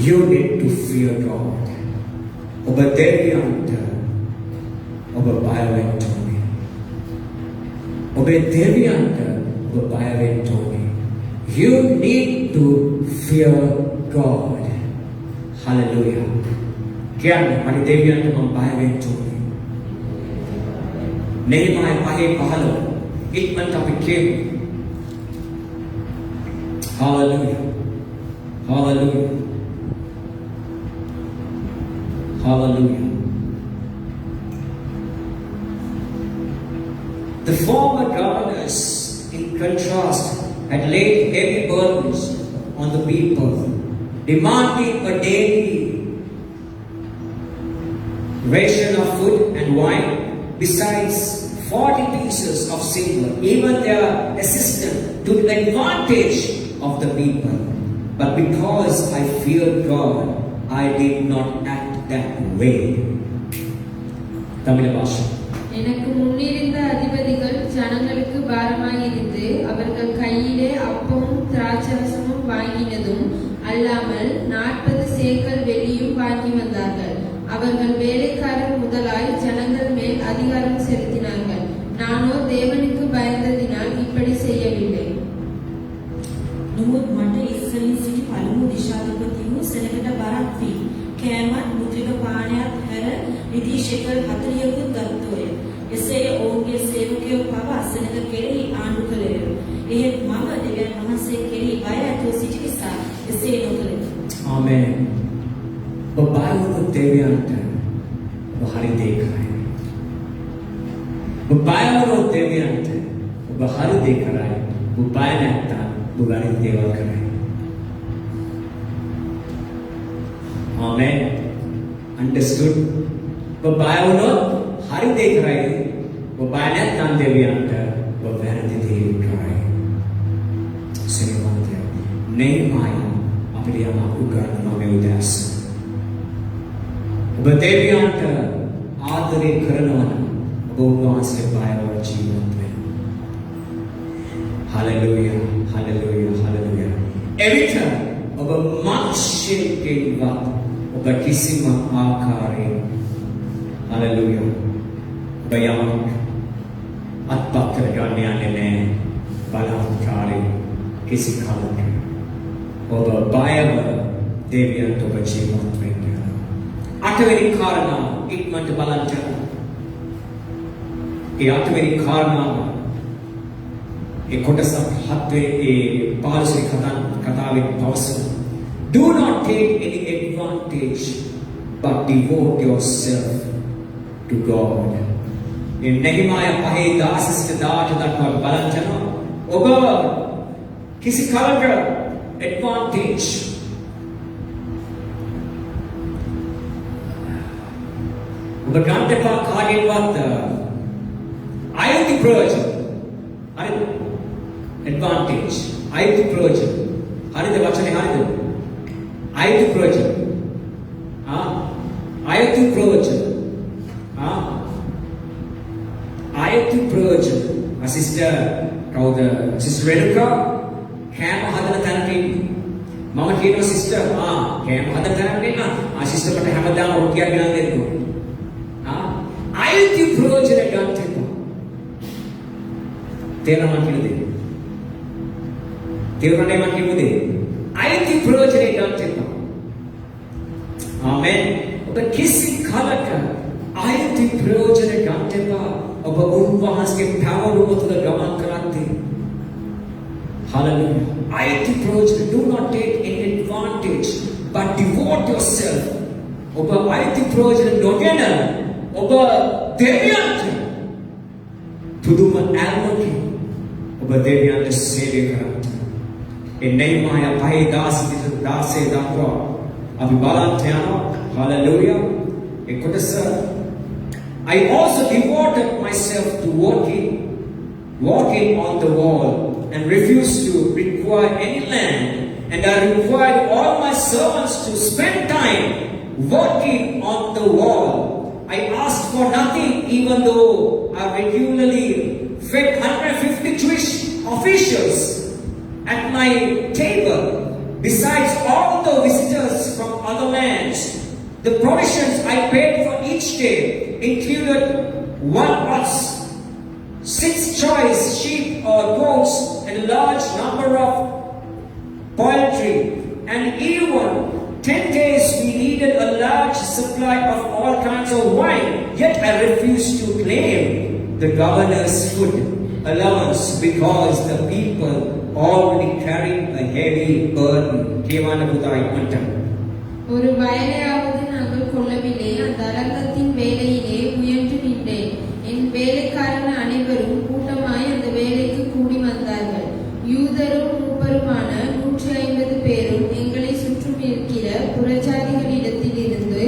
You need to fear God. ඔබ දෙවියන්ට ඔබ බය වෙන්න ඕනේ. ඔබේ දෙවියන්ට ඔබ බය වෙන්න ඕනේ. You need to fear God. Hallelujah. කියන්නේ මගේ දෙවියන්ට මම බය වෙන්න ඕනේ. නෙහිමයි 5:15 ඉක්මනට අපි කියමු. Hallelujah. Hallelujah. Hallelujah. The former governors, in contrast, had laid heavy burdens on the people, demanding a daily ration of food and wine, besides 40 pieces of silver. Even their assistant took advantage of the people. But because I feared God, I did not act that way. Tamil Bhasha. எனக்கு முன்னிருந்த அதிபதிகள் ஜனங்களுக்கு பாரமாயிருந்து அவர்கள் கையிலே அப்பமும் திராட்சரசமும் வாங்கினதும் அல்லாமல் 40 சேக்கல் வெள்ளியும் வாங்கி வந்தார்கள். அவர்கள் வேலைக்காரர் முதலாய் ஜனங்கள் மேல் அதிகாரம் செலுத்தினார்கள். நானோ தேவனுக்கு பயந்ததினால் இப்படி செய்யவில்லை. නමුත් මට ඉස්සරින් සිටි පළමු දිශාධිපතිවරු සෙනගට බරක් වී කෑමත් මුද්‍රික පානයත් හැර නිදි ශෙකල් 40කුත් ගත්තෝය. එසේ ඔවුන්ගේ සේවකයෝ පවා සෙනග කෙරෙහි ආණ්ඩු කළේය. එහෙත් මම දෙවියන් වහන්සේ කෙරෙහි බය ඇතුව සිටි නිසා එසේ නොකළෙමි. ආමේන්. ඔබ බය වුණු දෙවියන්ට ඔබ හරි දේ කරයි. ඔබ බය වුණු දෙවියන්ට ඔබ හරි දේ කරයි. ඔබ බය නැත්තම් ඔබ හරි දේවල් කරයි. ආමේන්. Understood? ඔබ බය වුණොත් හරි දේ කරයි. ඔබ බය නැත්තම් දෙවියන්ට ඔබ වැරදි දේ කරයි. සිනමන්තය නෙහිමයි අපිට යමක් උගන්වනවා මේ උදෑසන. ඔබ දෙවියන්ට ආදරය කරනවා නම් ඔබ උන්වහන්සේ බයව ජීවත් වෙන්න. Hallelujah, hallelujah, hallelujah. එවිට ඔබ මාක්ෂේකේවත් ඔබ කිසිම ආකාරයෙන් hallelujah ඔබ යමක් අත්පත් කරගන්න යන්නේ නැහැ. බලාත්කාරයෙන් කිසි කාලයක ඔබ බයව දෙවියන්ට ඔබ ජීවත් වෙන්න. අටවෙනි කාරණා ඉක්මනට බලන්න. ඒ අටවෙනි කාරණාව ඒ කොටස හත්වේ ඒ පාරිසරික කතාවෙන් පවසන do not take any advantage but devote yourself to God. In Nehemiah 5:10 දක්වා බලන්න ඔබ කිසි කාලයක advantage ඔබ ගන්න එපා කාගෙන්වත් අයිති ප්‍රයෝජන. හරිද? advantage අයිති ප්‍රයෝජන. හරිද වචනේ හරිද? අයිති ප්‍රයෝජන. අයිති ප්‍රයෝජන. අයිති ප්‍රයෝජන. සිස්ටර් කවුද? සිස්ටර් රේණුකා කෑම හදන තැනක ඉන්නේ. මම කියනවා සිස්ටර් කෑම හදන තැනක ඉන්න. සිස්ටර් මට හැමදාම රොටියක් ගෙනත් දෙන්න ඕනේ. අයිති ප්‍රයෝජන ගන්න එපා. තේරෙනවද කියන්නේ? තේරුණානේ මම කියන්නේ? අයිති ප්‍රයෝජන ගන්න එපා. ආමෙන්. ඔබ කිසි කාලක අයිති ප්‍රයෝජන ගන්න එපා. ඔබ උන්වහන්සේගේ පැවරුම තුළ ගමන් කරන්නේ. Hallelujah. අයිති ප්‍රයෝජන do not take any advantage but devote yourself. ඔබ අයිති ප්‍රයෝජන නොගෙන ඔබ දෙවියන්ට පුදුම ඇල්මකින් ඔබ දෙවියන්ට සේවය කරන්න. ඒ නෙහෙමියා 5:16 දක්වා අපි බලන්න යනවා. Hallelujah. ඒ කොටස I also devoted myself to walking on the wall and refused to require any land, and I required all my servants to spend time working on the wall. I asked for nothing, even though I regularly fed 150 Jewish officials at my table, besides all the visitors from other lands. The provisions I paid for each day included 1 ox, 6 choice sheep or goats, and a large number of poultry, and even 10 days we needed a large supply of all kinds of wine. Yet I refused to claim the governor's food allowance because the people already carried a heavy burden. ஒரு வயலையாவது நாங்கள் கொள்ளவில்லை. அந்த அரங்கத்தின் வேலையிலே முயன்று நின்றேன். என் வேலைக்காரர்கள் அனைவரும் கூட்டமாய் அந்த வேலைக்கு கூடி வந்தார்கள். யூதரும் மூப்பருமான 150 பேரும் எங்களை சுற்றும் இருக்கிற புறஜாதிகளிடத்தில் இருந்து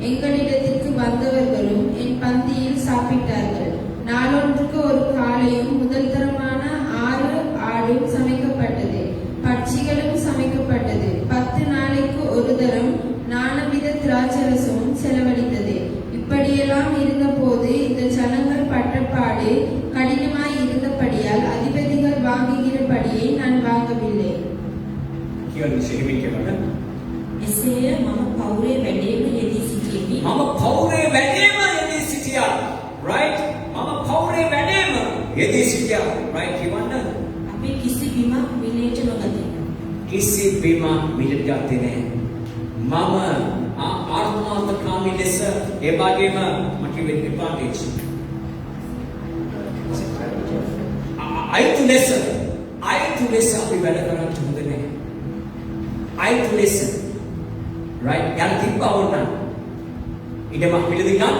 எங்களிடத்திற்கு வந்தவர்களும் என் பந்தியில் சாப்பிட்டார்கள். நாளொன்றுக்கு ஒரு காளையும் முதல் தரமான 6 ஆடும் சமைக்கப்பட்டது. பட்சிகளும் சமைக்கப்பட்டது. 10 நாளைக்கு ஒரு தரம் நானவித திராட்சரசமும் செலவழித்தது. இப்படியெல்லாம் இருந்த போது இந்த ஜனங்கள் பட்டப்பாடு கடினமாய் இருந்தபடியால் அதிபதிகள் வாங்குகிறபடியை நான் வாங்கவில்லை. එසේය මම පවුරේ වැඩේම යෙදී සිටියෙමි. මම පවුරේ වැඩේම යෙදී සිටියා. right? මම පවුරේ වැඩේම යෙදී සිටියා. right? කියවන්න. අපි කිසි බිමක් මිලේට නොගතිමු. කිසි බිමක් මිලට ගත්තේ නැහැ. මම ආත්මාර්ථකාමී ලෙස ඒ වගේම මට වෙන්න advantage. අයිති ලෙස අපි වැඩ කරන්න හොඳ නැහැ. අයිති ලෙස. right? යන්න තිබ්බා ඕන. ඉඩමක් මිලදී ගන්න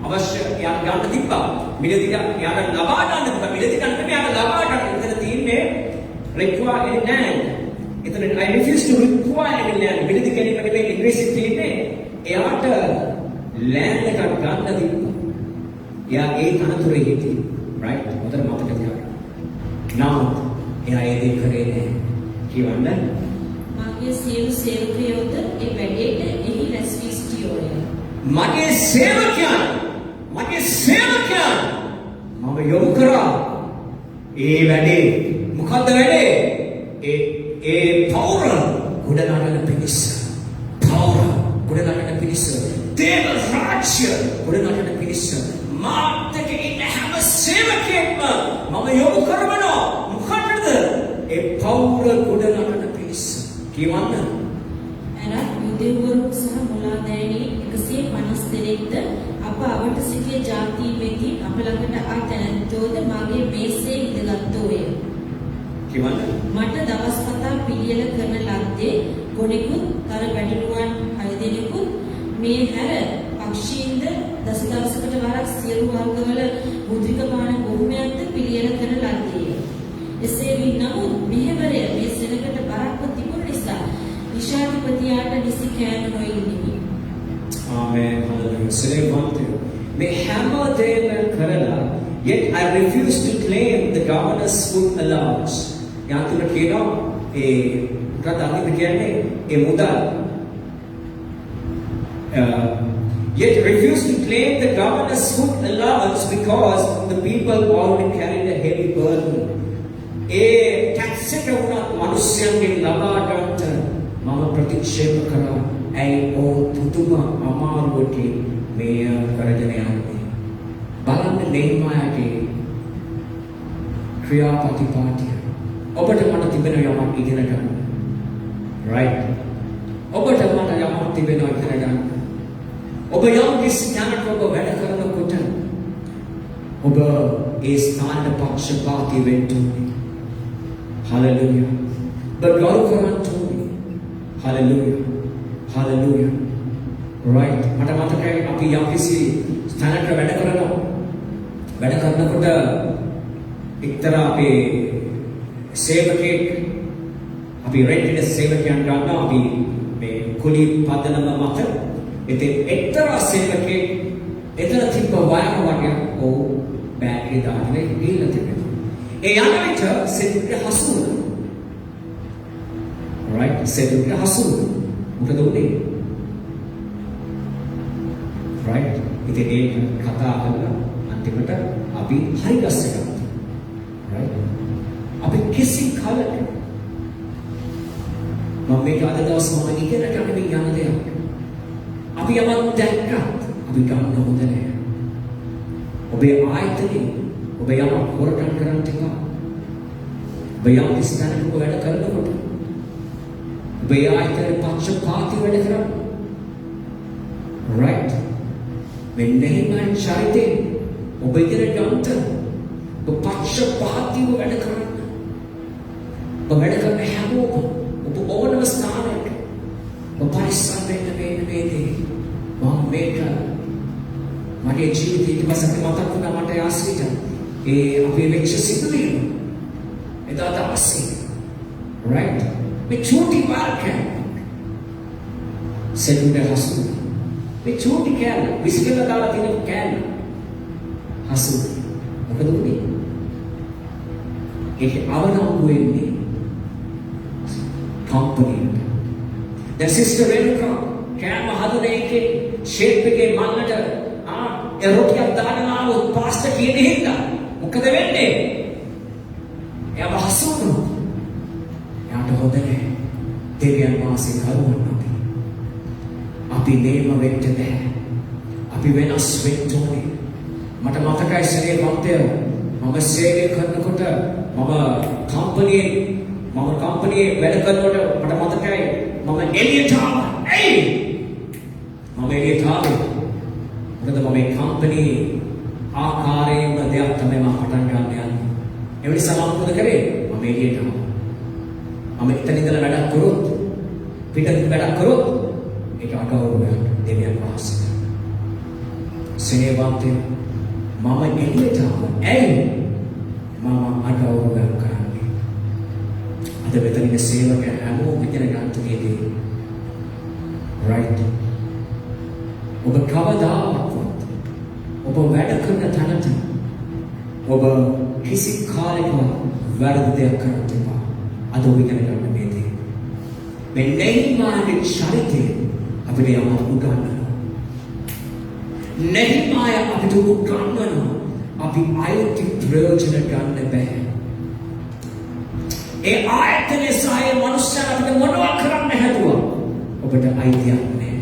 අවශ්‍ය යන්න ගන්න තිබ්බා. මිලදී යන්න ලබා ගන්න තිබ්බා. මිලදී ගන්න නෙමෙයි යන්න ලබා ගන්න. එතන තියෙන්නේ require any land. එතන I refuse to require any land. මිලදී ගැනීමට මේ ඉංග්‍රීසි තියෙන්නේ එයාට land එකක් ගන්න තිබ්බා. එයා ඒ තනතුරේ හිටියේ. right? උතර මතක තියාගන්න. නමුත් එයා ඒ දේ කරේ නැහැ. කියවන්න. මාගේ සියලු සේවකයෝද ඒ වැඩේට එහි රැස් වී සිටියෝය. මගේ සේවකයන් මම යොමු කරා ඒ වැඩේ. මොකද්ද වැඩේ? ඒ පෞර ගොඩනගන පිණිස. දේව රාජ්‍ය ගොඩනගන පිණිස. මාත්‍යක ඉන්න හැම සේවකයෙක්ම මම යොමු කරනවා. මොකටද? ඒ පෞර ගොඩනගන පිණිස. කියවන්න. ඇරත් යුද යුදෙව්වරු සහ මුලාදෑනි 150 දෙනෙක්ද අප අවට සිටිය ජාති වෙති අප ළඟට ආ තැනැත්තෝද මගේ මේසේ ඉඳගත්තෝය. කිව්වද? මට දවස් 7ක් පිළියෙල කරන ලද්දේ ගොනෙකුත් තර වැඩිරුවන් 6 දෙනෙකුත් මේ හැර පක්ෂීන්ද දසදවසකට වරක් සියලු වර්ගවල මුද්‍රික පාන බොහොමයක්ද පිළියෙල කරන ලද්දේය. එසේ වී නමුත් මෙහෙවරය මේ සෙනඟට බරක්ව තිබුණ නිසා විශාධිපතියාට නිසි කෑම නොඉල්ලිමි. ආමේන්. හalleluya. සේවන්තය. මේ හැම දෙයක්ම කරලා yet I refuse to claim the governor's food allowance. යාතුල කියනවා මොකක්ද අනිත් කියන්නේ මුදල්. Yet refuse to claim the governor's food allowance because the people already carried a heavy burden. tax එක උනත් මිනිස්යන්ගෙන් ලබා ගන්නට මම ප්‍රතික්ෂේප කරා. ඇයි පුදුම අමාරුවට මේ කරගෙන යන්නේ. බලන්න නේමායාගේ ක්‍රියාපටිපාටිය. ඔබට මට තිබෙන යමක් ඉගෙන ගන්න. right? ඔබට මට යමක් තිබෙනවා ඉගෙන ගන්න. ඔබ යම් කිසි තැනක ඔබ වැඩ කරනකොට ඔබ ඒ ස්ථානට පක්ෂපාතී වෙන්න ඕනේ. hallelujah. ගෞරව කරන්න ඕනේ. hallelujah. hallelujah. right? මට මතකයි අපි යම් කිසි ස්ථානක වැඩ කරනකොට එක්තරා අපේ සේවකෙක් අපි රෙන්ට් සේවකයන් ගන්නවා අපි මේ කුලී පදනම මත ඉතින් එක්තරා සේවකෙක් එතන තිබ්බ වයර වගේ බෑග් එක දාගෙන ගිහලා තිබෙනවා. ඒ යන විට සෙට් හසු වුණා. right? සෙට් හසු වුණා. මොකද උනේ? right? ඉතින් ඒක කතා කරලා අන්තිමට අපි හරි ගස්සගත්තා. right? අපි කිසි කාලයක මම මේක අද දවස් මම ඉගෙන ගන්න යන දෙයක්. අපි යමක් දැක්කත් අපි ගන්න හොඳ නැහැ. ඔබේ ආයතනේ ඔබ යමක් හොරකම් කරන්න එපා. ඔබ යම් ස්ථානයක වැඩ කරනකොට ඔබේ ආයතනේ පක්ෂපාතී වැඩ කරන්න. right? මෙන්නේමයි චරිතේ ඔබ ඉගෙන ගන්නට ඔබ පක්ෂපාතීව වැඩ කරන්න. ඔබ වැඩ කරන හැමෝම ඔබ ඕනම ස්ථානයක ඔබ පරිස්සම් වෙන්න වේදී මම මේක මගේ ජීවිතේ ඊට පස්සේ මතක් වුණා මට ආශ්‍රිත අපේ වෙච්ච සිදුවීම එදා දවසේ right මේ චෝටි පාර්කේ සෙල්ුඩ හසු මේ චෝටි කෑල්ල විසිකලා දාලා තියෙන කෑල්ල හසු මොකද උනේ ඒක අවනම්බු වෙන්නේ company. The sister Renuka කෑම හදන එකේ ෂේප් එකේ මන්නට එරොටියක් දාගෙන ආවොත් පාස්ටර් කියන හින්දා මොකද වෙන්නේ? එයාව හසුරුවනවා. එයාට හොඳ නැහැ. දෙවියන් වහන්සේ කරුණා අපි නේම වෙන්න බෑ. අපි වෙනස් වෙන්න ඕනේ. මට මතකයි සරේ වන්තය මම සේවය කරනකොට මම කම්පැනියේ වැඩ කරනකොට මට මතකයි මම එළියට ආවා. මම එළියට ආවේ. මොකද මම මේ කම්පැනි ආකාරයෙන්ම දෙයක් තමයි මම පටන් ගන්න යන්නේ. ඒ නිසා මම මොකද කරේ? මම එළියට ආවා. මම එතන ඉඳලා වැඩක් කරොත් පිටින් වැඩක් කරොත් ඒක අගෞරවයක් දෙවියන් වහන්සේ. සේවන්තය මම එළියට ආවා. මම අගෞරවයක් කරන්නේ. අද මෙතන ඉන්න සේවකයන් හැමෝම ඉගෙන ගන්න තියෙන්නේ right. ඔබ කවදාවත් ඔබ වැඩ කරන තැනට ඔබ කිසි කාලයක වැරදි දෙයක් කරන්න එපා. අද ඔබ ඉගෙන ගන්න මේ දේ. මේ නෙහිමාගේ චරිතය අපිට යමක් උගන්වනවා. නෙහිමාය අපිට උගන්වනවා. අපි අයිති ප්‍රයෝජන ගන්න බෑ. ඒ ආයතනයේ සහය මනුෂ්‍යයන් අපිට මොනවා කරන්න හැදුවා ඔබට අයිතියක් නැහැ.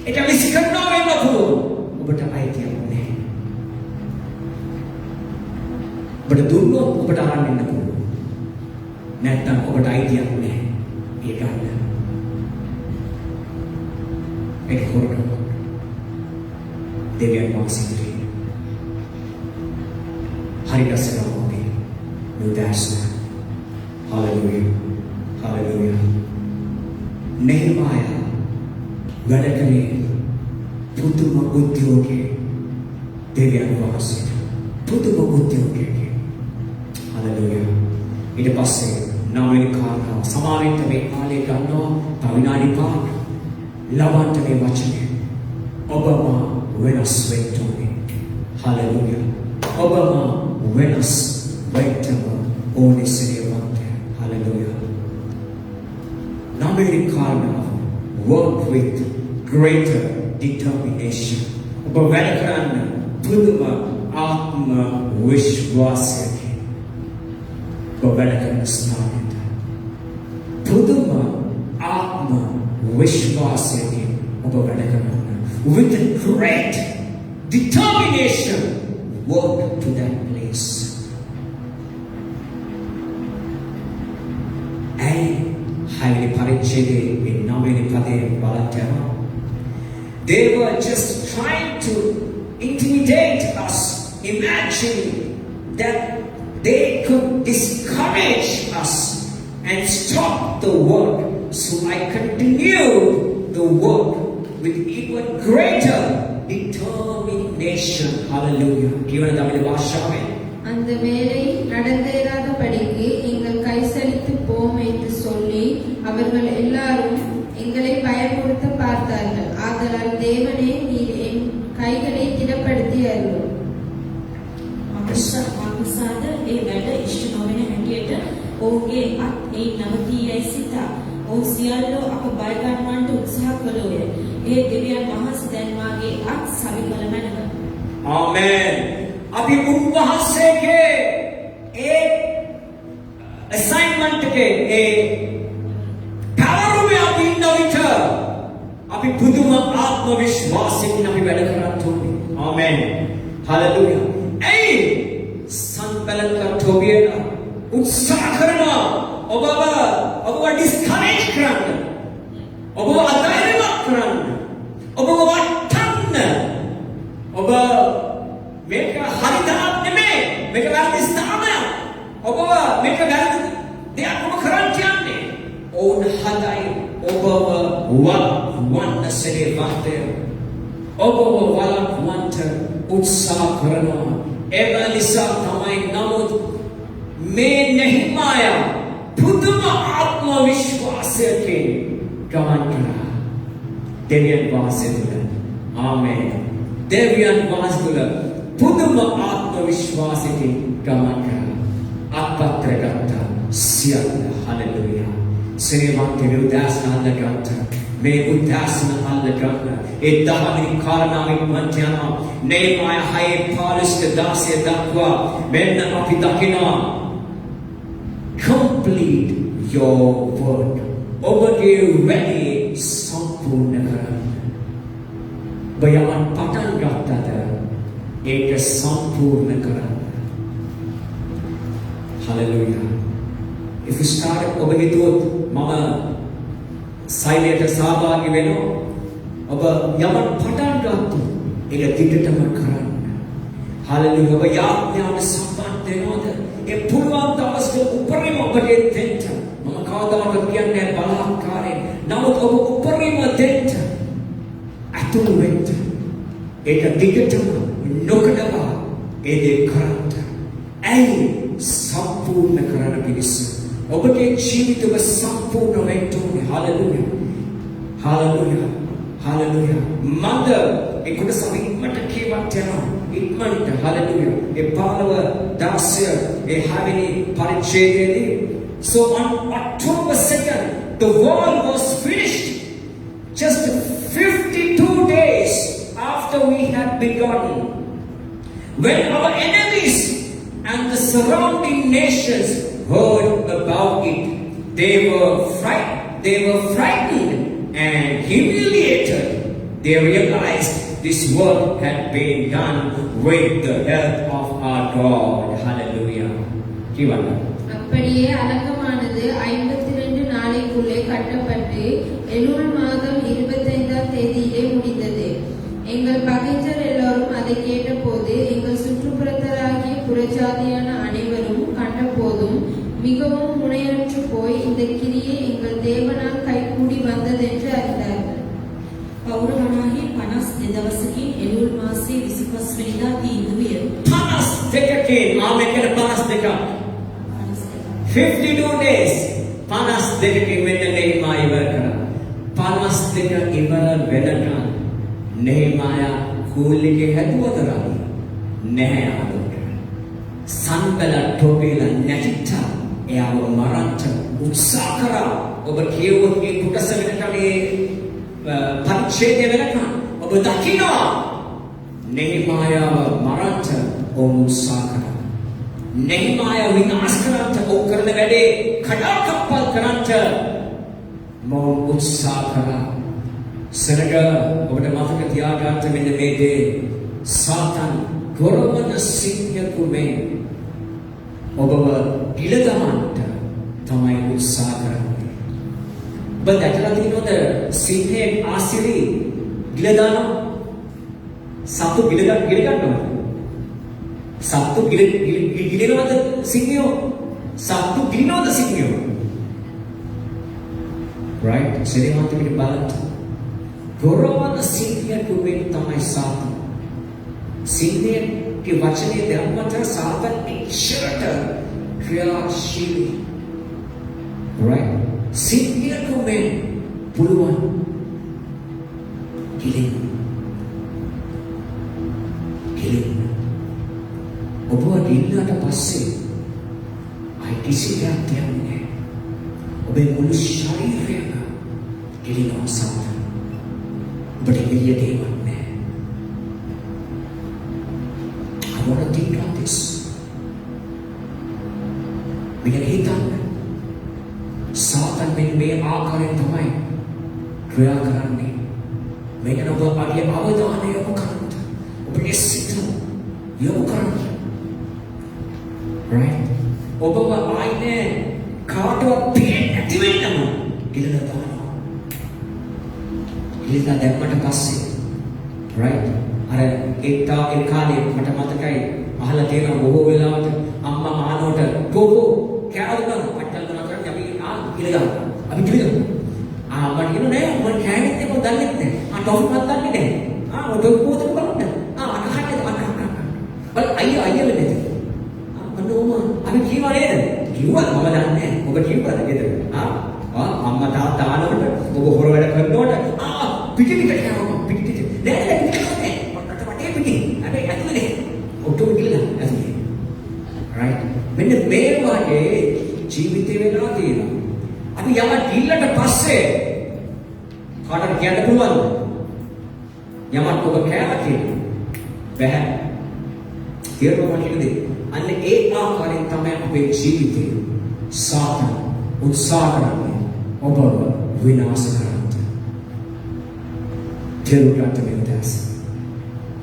ඒක විසි කරනවා වෙන්න පුළුවන්. ඔබට අයිතියක් නැහැ. ඔබට දුන්නොත් ඔබට අරන් ඉන්න පුළුවන්. නැත්නම් ඔබට අයිතියක් නැහැ. ඒ ගන්න. ඒක හොරකම. දෙවියන් වහන්සේ හරි රසකරන්නේ නුදාස්න. හalleluya. හalleluya. නෙහ්මායා වැඩ කළේ පුදුම උද්‍යෝගයේ දෙවියන් වහන්සේ. පුදුම උද්‍යෝගයේ. හalleluya. ඊට පස්සේ නවවෙනි කාරණාව සමාවෙන්න මේ කාලේ ගන්නවා තව විනාඩි 5ක් ලබන්න මේ වචනේ ඔබම වෙනස් වෙන්න ඕනේ. හalleluya. ඔබම වෙනස් වෙන්න ඕනේ සිරියවන්ත. හalleluya. නවවෙනි කාරණාව work with greater determination. ඔබ වැඩ කරන්න පුදුම ආත්ම විශ්වාසයකින් ඔබ වැඩ කරන ස්ථානයට පුදුම ආත්ම විශ්වාසයකින් ඔබ වැඩ කරන්න with great determination work to that place. Highly පරිච්ඡේදයේ මේ නවවෙනි පදයේ බලන්න they were just trying to intimidate us, imagining that they could discourage us and stop the work. So I continued the work with even greater determination. Hallelujah. Given the Bashawe. அந்த வேலை நடந்தேறாதபடிக்கு எங்கள் கைசலித்து போம் என்று சொல்லி அவர்கள் எல்லாரும் எங்களை பயமுறுத்த பார்த்தார்கள். ஆதலால் தேவனே நீர் என் கைகளை திடப்படுத்தி அருளும். මානසාද ඒ වැඩ ඉෂ්ට නොවන හැටියට ඔහුගේ අත් ඒ නවතියයි සිතා ඔහු සියල්ලෝ අප බය ගන්නවන්ට උත්සාහ කළෝය. ඒ දෙවියන් වහන්සේ දැන් මාගේ අත් සවිකල මැනව. ආමෙන්. අපි උන්වහන්සේගේ ඒ assignment එකේ ඒ කාර්යය අපි ඉන්න විට අපි පුදුම ආත්ම විශ්වාසයෙන් අපි වැඩ කරන්න ඕනේ. ආමෙන්. හalleluya. ඒ සංකලන තෝබියන උත්සාහ කරනවා ඔබව ඩිස්කරේජ් කරන්න. ඔබව අධෛර්යමත් කරන්න. ඔබව වටන්න. ඔබ මේක හරිදාක් නෙමෙයි. මේක වැරදි ස්ථානයක්. ඔබව මේක වැරදි දෙයක් ඔබ කරන්න කියන්නේ. ඕන හදයි ඔබව වන්න සෙලෙවන්ත. ඔබව වලක්වන්ට උත්සාහ කරනවා. ඒ නිසා තමයි නමුත් මේ නෙහ්මායා පුදුම ආත්ම විශ්වාසයකින් ගමන් කරා. දෙවියන් වහන්සේ තුළ. ආමේන්. දෙවියන් වහන්සේ තුළ පුදුම ආත්ම විශ්වාසයකින් ගමන් කරා. අත්පත්‍ර ගත්තා. සියල්ල. හalleluya. සිරියවන්තගේ උදාසන අල්ලගත්තා. මේ උදාසන අල්ලගන්න ඒ දහවෙනි කාරණාවෙන් මන්ට යනවා. නෙහ්මායා 6:15 දක්වා මෙන්න අපි දකිනවා complete your work. ඔබගේ වැඩේ සම්පූර්ණ කරන්න. බයවන් පටන් ගත්තද ඒක සම්පූර්ණ කරන්න. Hallelujah. If you start ඔබ හිතුවොත් මම සයිලයට සහභාගී වෙනවා. ඔබ යමක් පටන් ගත්තොත් ඒක දිගටම කරන්න. Hallelujah. ඔබ යාඥාවට සම්බන්ධ වෙනවද? ඒ පුළුවන් දවසක උපරිම ඔබට දෙන්න. මම කවදාවත් කියන්නේ බලාත්කාරයෙන්. නමුත් ඔබ උපරිම දෙන්න. අතුරු වෙන්න. ඒක දිගටම නොකඩවා ඒ දේ කරන්න. ඇයි සම්පූර්ණ කරන්න පිණිස ඔබගේ ජීවිතව සම්පූර්ණ වෙන්න ඕනේ. Hallelujah. Hallelujah. Hallelujah. මන්ද ඒ කොටස ඉක්මනට කියවත් යනවා. ඉක්මනට. Hallelujah. A 15 A හැවෙනි පරිච්ඡේදයේදී so on October 2nd the wall was finished just 52 days after we had begun. When our enemies and the surrounding nations heard about it, they were frightened and humiliated. They realized this work had been done with the help of our God. Hallelujah. Kivana. அப்படியே அடக்கமானது 52 நாளைக்குள்ளே கட்டப்பட்டு Elul மாதம் 25ஆம் தேதியிலே கேட்டபோது எங்கள் சுற்றுப்புறத்தராகிய புறஜாதியான அனைவரும் கண்டபோதும் மிகவும் முனையற்று போய் இந்த கிரியை எங்கள் தேவனால் கைகூடி வந்ததென்று அறிந்தார்கள். පෞර වනාහි 52 දවසකින් එළුල් මාසයේ 25 වෙනිදා තීන්දුව විය. 52 ආමෙන් කියන 52. 52 days 52 වෙන්න නෙහිමා ඉවර කරා. 52 ඉවර වෙනකන් නෙහිමායා කූල්ලේ හැදුවදරා නැහැ ආලෝක. සම්බල ටෝපේල නැතිතා එයාව මරන්න උත්සාහ කරා. ඔබ කියවුවොත් මේ කුටස වෙනකන් පරිච්ඡේදය වෙනකන් ඔබ දකිනවා නෙහිමායාව මරන්න උත්සාහ කරා. නෙහිමායා විනාශ කරන්න ඕක කරන වැඩේ කඩාකප්පල් කරන්න මොහොත උත්සාහ කරා. සරග ඔබට මතක තියාගන්න මෙන්න මේ දේ සාතන් ගොරවන සිංහකුමේ ඔබව ඉලදමන්ට තමයි උත්සාහ කරන්නේ. ඔබ දැකලා තියෙනවද සිංහයේ ආසිරි ගිලදාන සතු ගිලගන්නවා. සතු ගිලනවද සිංහයෝ? සතු ගිලනවද සිංහයෝ? right? සිරිමන්ත පිට බලන්න. ගොරවන සිංහකුමේ තමයි සාතන්. සිංහයේ වචනේ ධර්මතර සාතන් ඉක්ෂරට ක්‍රියාශීලී. right? සිංහකුමේ පුළුවන් කිලින් ඔබ දිනකට පස්සේ අයි කිසි දෙයක් කියන්නේ ඔබේ මුළු ශරීරයම කිලිනවා සාතන්. ඔබට එළිය දෙයක් නැහැ. I want to think on this. මෙන්න හිතන්න. සාතන් මේ ආකාරයෙන් තමයි ක්‍රියා කරන්නේ. මේක ඔබ අගේ අවධානය යොමු කරන්න. ඔබගේ සිත යොමු කරන්න. right? ඔබව ආයිනේ කාටවත් පේන්නේ නැති වෙන්නම ඉලලා දානවා. ඉලලා දැම්මට පස්සේ right? අර ඒ කාලේ මට මතකයි අහලා තියෙන බොහෝ වෙලාවට අම්මා මානවට කෝකෝ කෑවද පට්ටල් කරලා අපි ඉලලා අපි කිව්වා මට කියනවා නෑ මම කෑවෙත් ඒක දන්නේ නැහැ. ටොෆ්මත් දන්නේ නැහැ. ඔතන කොහොමද බලන්න. අකහන්නේ බල අයියා වෙන්නේ. මනෝම අපි කියවා නේද? කිව්වා මම දන්නේ නැහැ. ඔබ කිව්වද නේද? අම්මා තාත්තා ආනකොට ඔබ හොර වැඩ කරනකොට පිටි කෑවම පිටි නෑ පිටි කන්නේ. මට වටේ පිටි. හැබැයි ඇතුලේ ඔටෝ ගිල්ලා ඇතුලේ. right? මෙන්න මේ වගේ ජීවිතේ වෙනවා තියෙනවා. අපි යම ගිල්ලට පස්සේ කාටද කියන්න පුළුවන්ද? යමක් ඔබ කෑවා කියලා. බැහැ. තේරුම් ගන්නද? අන්න ඒ ආකාරයෙන් තමයි අපේ ජීවිතේ සාතන් උත්සාහ කරන්නේ ඔබව විනාශ කරන්න. තේරුම් ගන්න මෙතනස්.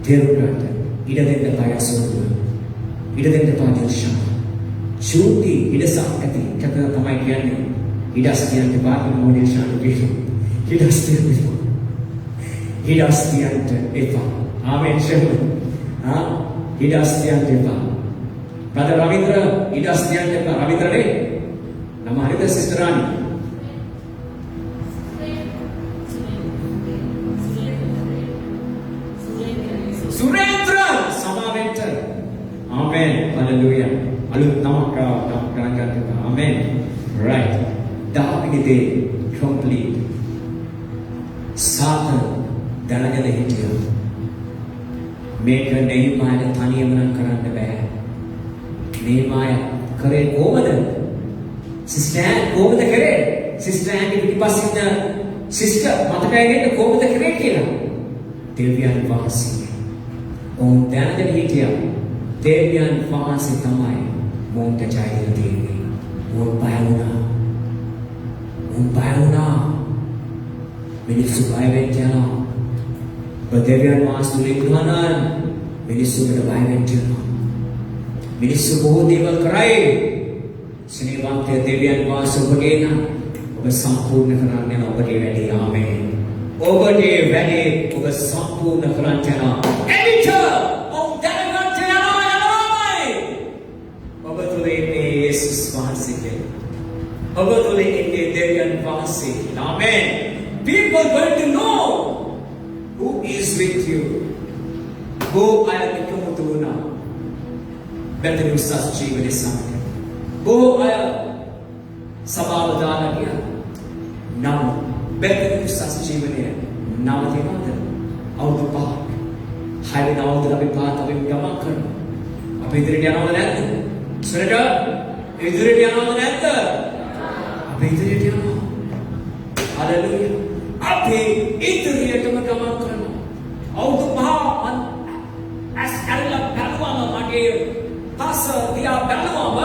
තේරුම් ගන්න. ඉඩ දෙන්න පායසෝතුව. ඉඩ දෙන්න පාදිශා. චූටි ඉඩසක් ඇති. කත තමයි කියන්නේ. ඉඩස් කියන්නේ පාපන මොඩේෂන් කියනවා. ඉඩස් කියන්නේ. ඉඩස් කියන්නේ එපා. ආමෙන් ෂෙහුන්. ඉඩස් කියන්නේ එපා. Brother Ravindra, ඉඩස් කියන්නේ එපා. රවින්ද්‍ර නේ? නම හරිද සිස්ටර් රාණි? සුරේන්ද්‍ර සමාවෙන්ට. ආමෙන්. හalleluya. අලුත් නමක් ගණන් ගන්න. ආමෙන්. right. දාවිදේ complete. සාතන් දැනගෙන හිටියා. මේක නෙහිමායට තනියම නම් කරන්න බෑ. නෙහිමාය කරේ කොහොමද? සිස්ටර් කොහොමද කරේ? සිස්ටර්ගේ පිටිපස්සින් සිස්ටර් මතකයෙන් කොහොමද කරේ කියලා. දෙවියන් වහන්සේ. ඔවුන් දැනගෙන හිටියා. දෙවියන් වහන්සේ තමයි මොන්ට ජය දෙන්නේ. ඔවුන් බය වුණා. මිනිස්සු බය වෙච්ච යනවා. දෙවියන් වහන්සේ ඉන්නවා මිනිස්සුන්ට බය වෙච්ච යනවා. මිනිස්සු බොහෝ දේවල් කරයි. ස්නේහවන්ත දෙවියන් වහන්සේ ඔබගේ නම් ඔබ සම්පූර්ණ කරන්න යන ඔබගේ වැඩේ. ආමේන්. ඔබගේ වැඩේ ඔබ සම්පූර්ණ කරන්න යන එවිට ඔබතුලේ ඉන්නේ දෙවියන් වහන්සේ. Amen. People going to know who is with you. බොහෝ අය එකමුතු වුණා. බැතලි උසස් ජීවනයේ සමග. බොහෝ අය සභාව දාලා ගියා. නම් බැතලි උසස් ජීවනයේ නවතිනවද? අවුරුදු 5ක්. 6 වෙනි අවුරුද්දේ අපි පාත් අපි ගමන් කරනවා. අපි ඉදිරියට යනවද නැද්ද? සරට ඉදිරියට යනවද නැද්ද? අපි ඉදිරියට යනවා. හalleluya. අපි ඉදිරියටම ගමන් කරනවා. අවුරුදු 5 ඇස්කරලා බලවම මගේ පස දිහා බලවම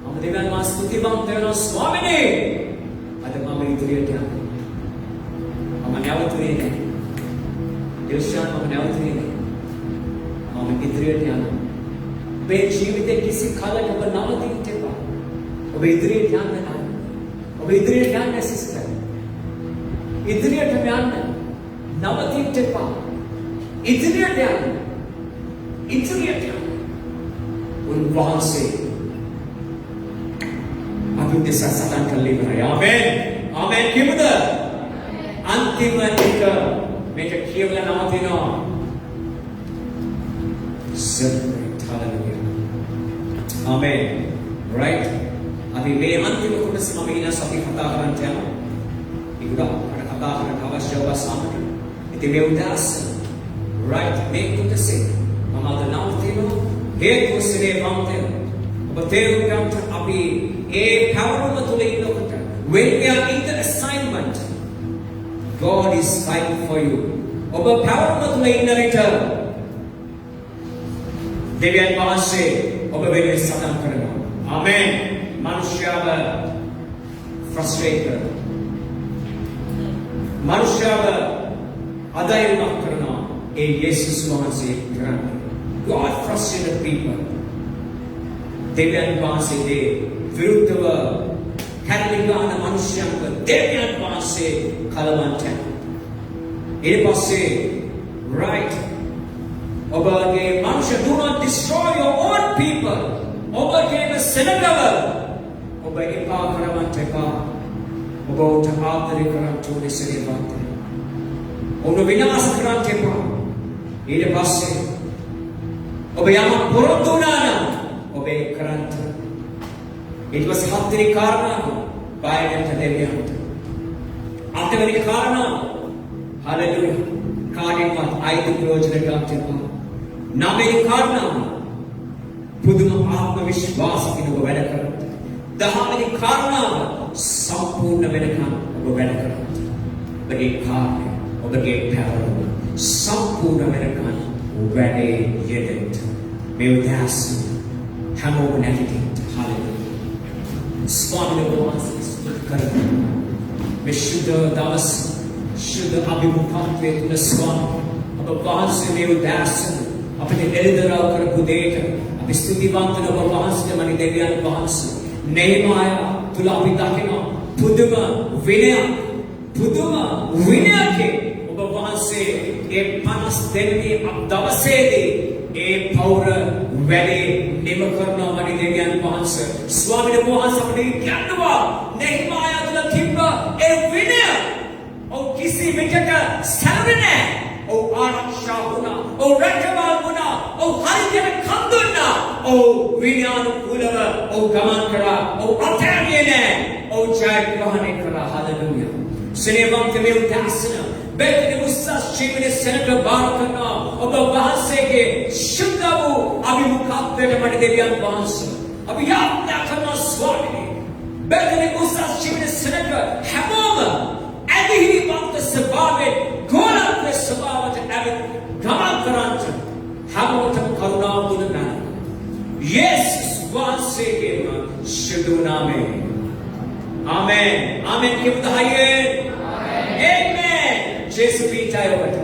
මම දෙවියන් වහන්සේ ස්තුතිවන්ත වෙනවා ස්වාමීනි. අද මම ඉදිරියට යනවා. මම නැවතුනේ නැහැ. දෙවියන් මම නැවතුනේ නැහැ. මම ඉදිරියට යනවා. ඔබේ ජීවිතේ කිසි කාලයක ඔබ නවතින්න එපා. ඔබ ඉදිරියට යන්න නැහැ. ඔබ ඉදිරියට යන්න සිස්ටර්. ඉදිරියට යන්න. නවතින්න එපා. ඉදිරියට යන්න. ඉදිරියට යන්න. උන්වහන්සේ අපි දෙසා සටන් කළේ ඉවරයි. ආමෙන්. ආමෙන් කියමුද? අන්තිම එක මේක කියවලා නවතිනවා. Celebrate. Hallelujah. Amen. Right? අපි මේ අන්තිම කොටස මම ඊන සති කතා කරන්න යනවා. ඒක අපට කතා කරන්න අවශ්‍යව සාමට. ඉතින් මේ උදාස right මේ කොටසේ මම අද නවතිනවා. හේතු සිරේ වන්තය. ඔබ තේරුම් ගන්න අපි ඒ පැවරුම තුල ඉන්නකොට when we are in the assignment God is fighting for you. ඔබ පැවරුම තුල ඉන්න විට දෙවියන් වහන්සේ ඔබ වෙනුවෙන් සටන් කරනවා. ආමෙන්. මනුෂ්‍යව ෆ්‍රස්ට්‍රේට් කරනවා. මනුෂ්‍යව අධෛර්යමත් කරනවා. ඒ යේසුස් වහන්සේ කරන්නේ. God frustrated people. දෙවියන් වහන්සේගේ විරුද්ධව කැරලිගාන මනුෂ්‍යයන්ව දෙවියන් වහන්සේ කලවන්ට. ඊට පස්සේ right ඔබගේ මනුෂ්‍ය do not destroy your own people. ඔබගේම සෙනගව ඔබ එපා කරවන්ට එපා. ඔබ උට ආදරය කරන්ට ඕනේ සෙනගවන්ට. ඔබ විනාශ කරන්ට එපා. ඊට පස්සේ ඔබ යම පොරොන්දු වුණා නම් ඔබ ඒ කරන්ට. ඊට පස්සේ හතරේ කාරණාව බයයට දෙවියන්ට. අටවෙනි කාරණාව හalleluya කාණින්වත් අයිති ප්‍රයෝජන ගන්නට එපා. නවවෙනි කාරණාව පුදුම ආත්ම විශ්වාසකින් ඔබ වැඩ කරන්න. දහවෙනි කාරණාව සම්පූර්ණ වෙනකම් ඔබ වැඩ කරන්න. ඔබගේ කාර්යය ඔබගේ පැවරුම සම්පූර්ණ වෙනකම් වැඩේ යෙදෙන්න. මේ උදෑස හැමෝම නැගිටින්න. හalleluya. ස්වාමීන් වහන්සේ ස්තුති කරමු. මේ ශුද්ධ දවස් ශුද්ධ අභිමුඛත්වයේ තුල ස්වාමී ඔබ වහන්සේ මේ උදෑස අපිට එළිදරව් කරපු දෙයට අපි ස්තුතිවන්ත ඔබ වහන්සේට මනි දෙවියන් වහන්සේ. නෙහෙමායා තුල අපි දකිනවා පුදුම විනයකේ ඔබ වහන්සේ ඒ 52 වෙනි දවසේදී ඒ පෞර වැඩේ නිම කරනවා මනි දෙවියන් වහන්සේ. ස්වාමීන් වහන්සේ අපිට කියනවා නෙහෙමායා තුල තිබ්බ ඒ විනය ඔව් කිසි විටක සැලවෙන්නේ නැහැ. ඔව් ආරක්ෂා වුණා. ඔව් රැකවල් වුණා. ඔව් හරියට කන් දුන්නා. ඔව් විනයානුකූලව ඔව් ගමන් කරා. ඔව් අත්හැරියේ නැහැ. ඔව් ජයග්‍රහණය කරා. හalleluya. සෙනෙවන්ත මේ උදාසන බෙදෙන උස්සස් ජීවනයේ සෙනඟ බාර කරනවා. ඔබ වහන්සේගේ ශුද්ධ වූ අභිමුඛත්වයට මට දෙවියන් වහන්සේ. අපි යාඥා කරනවා ස්වාමීනි. බෙදෙන උස්සස් ජීවනයේ සෙනඟ හැමෝම ඇදිහිවන්ත ස්වභාවයෙන් ගෝලත්ව ස්වභාවයට ඇවිත් ගමන් කරන්ට හැමෝටම කරුණාව දුන්න ගන්න. යේසුස් වහන්සේගේම ශුද්ධ නාමයෙන්. ආමෙන්. ආමෙන් කියපු දහයෙන්. ආමෙන්. ජේසු පීඨය ඔබට.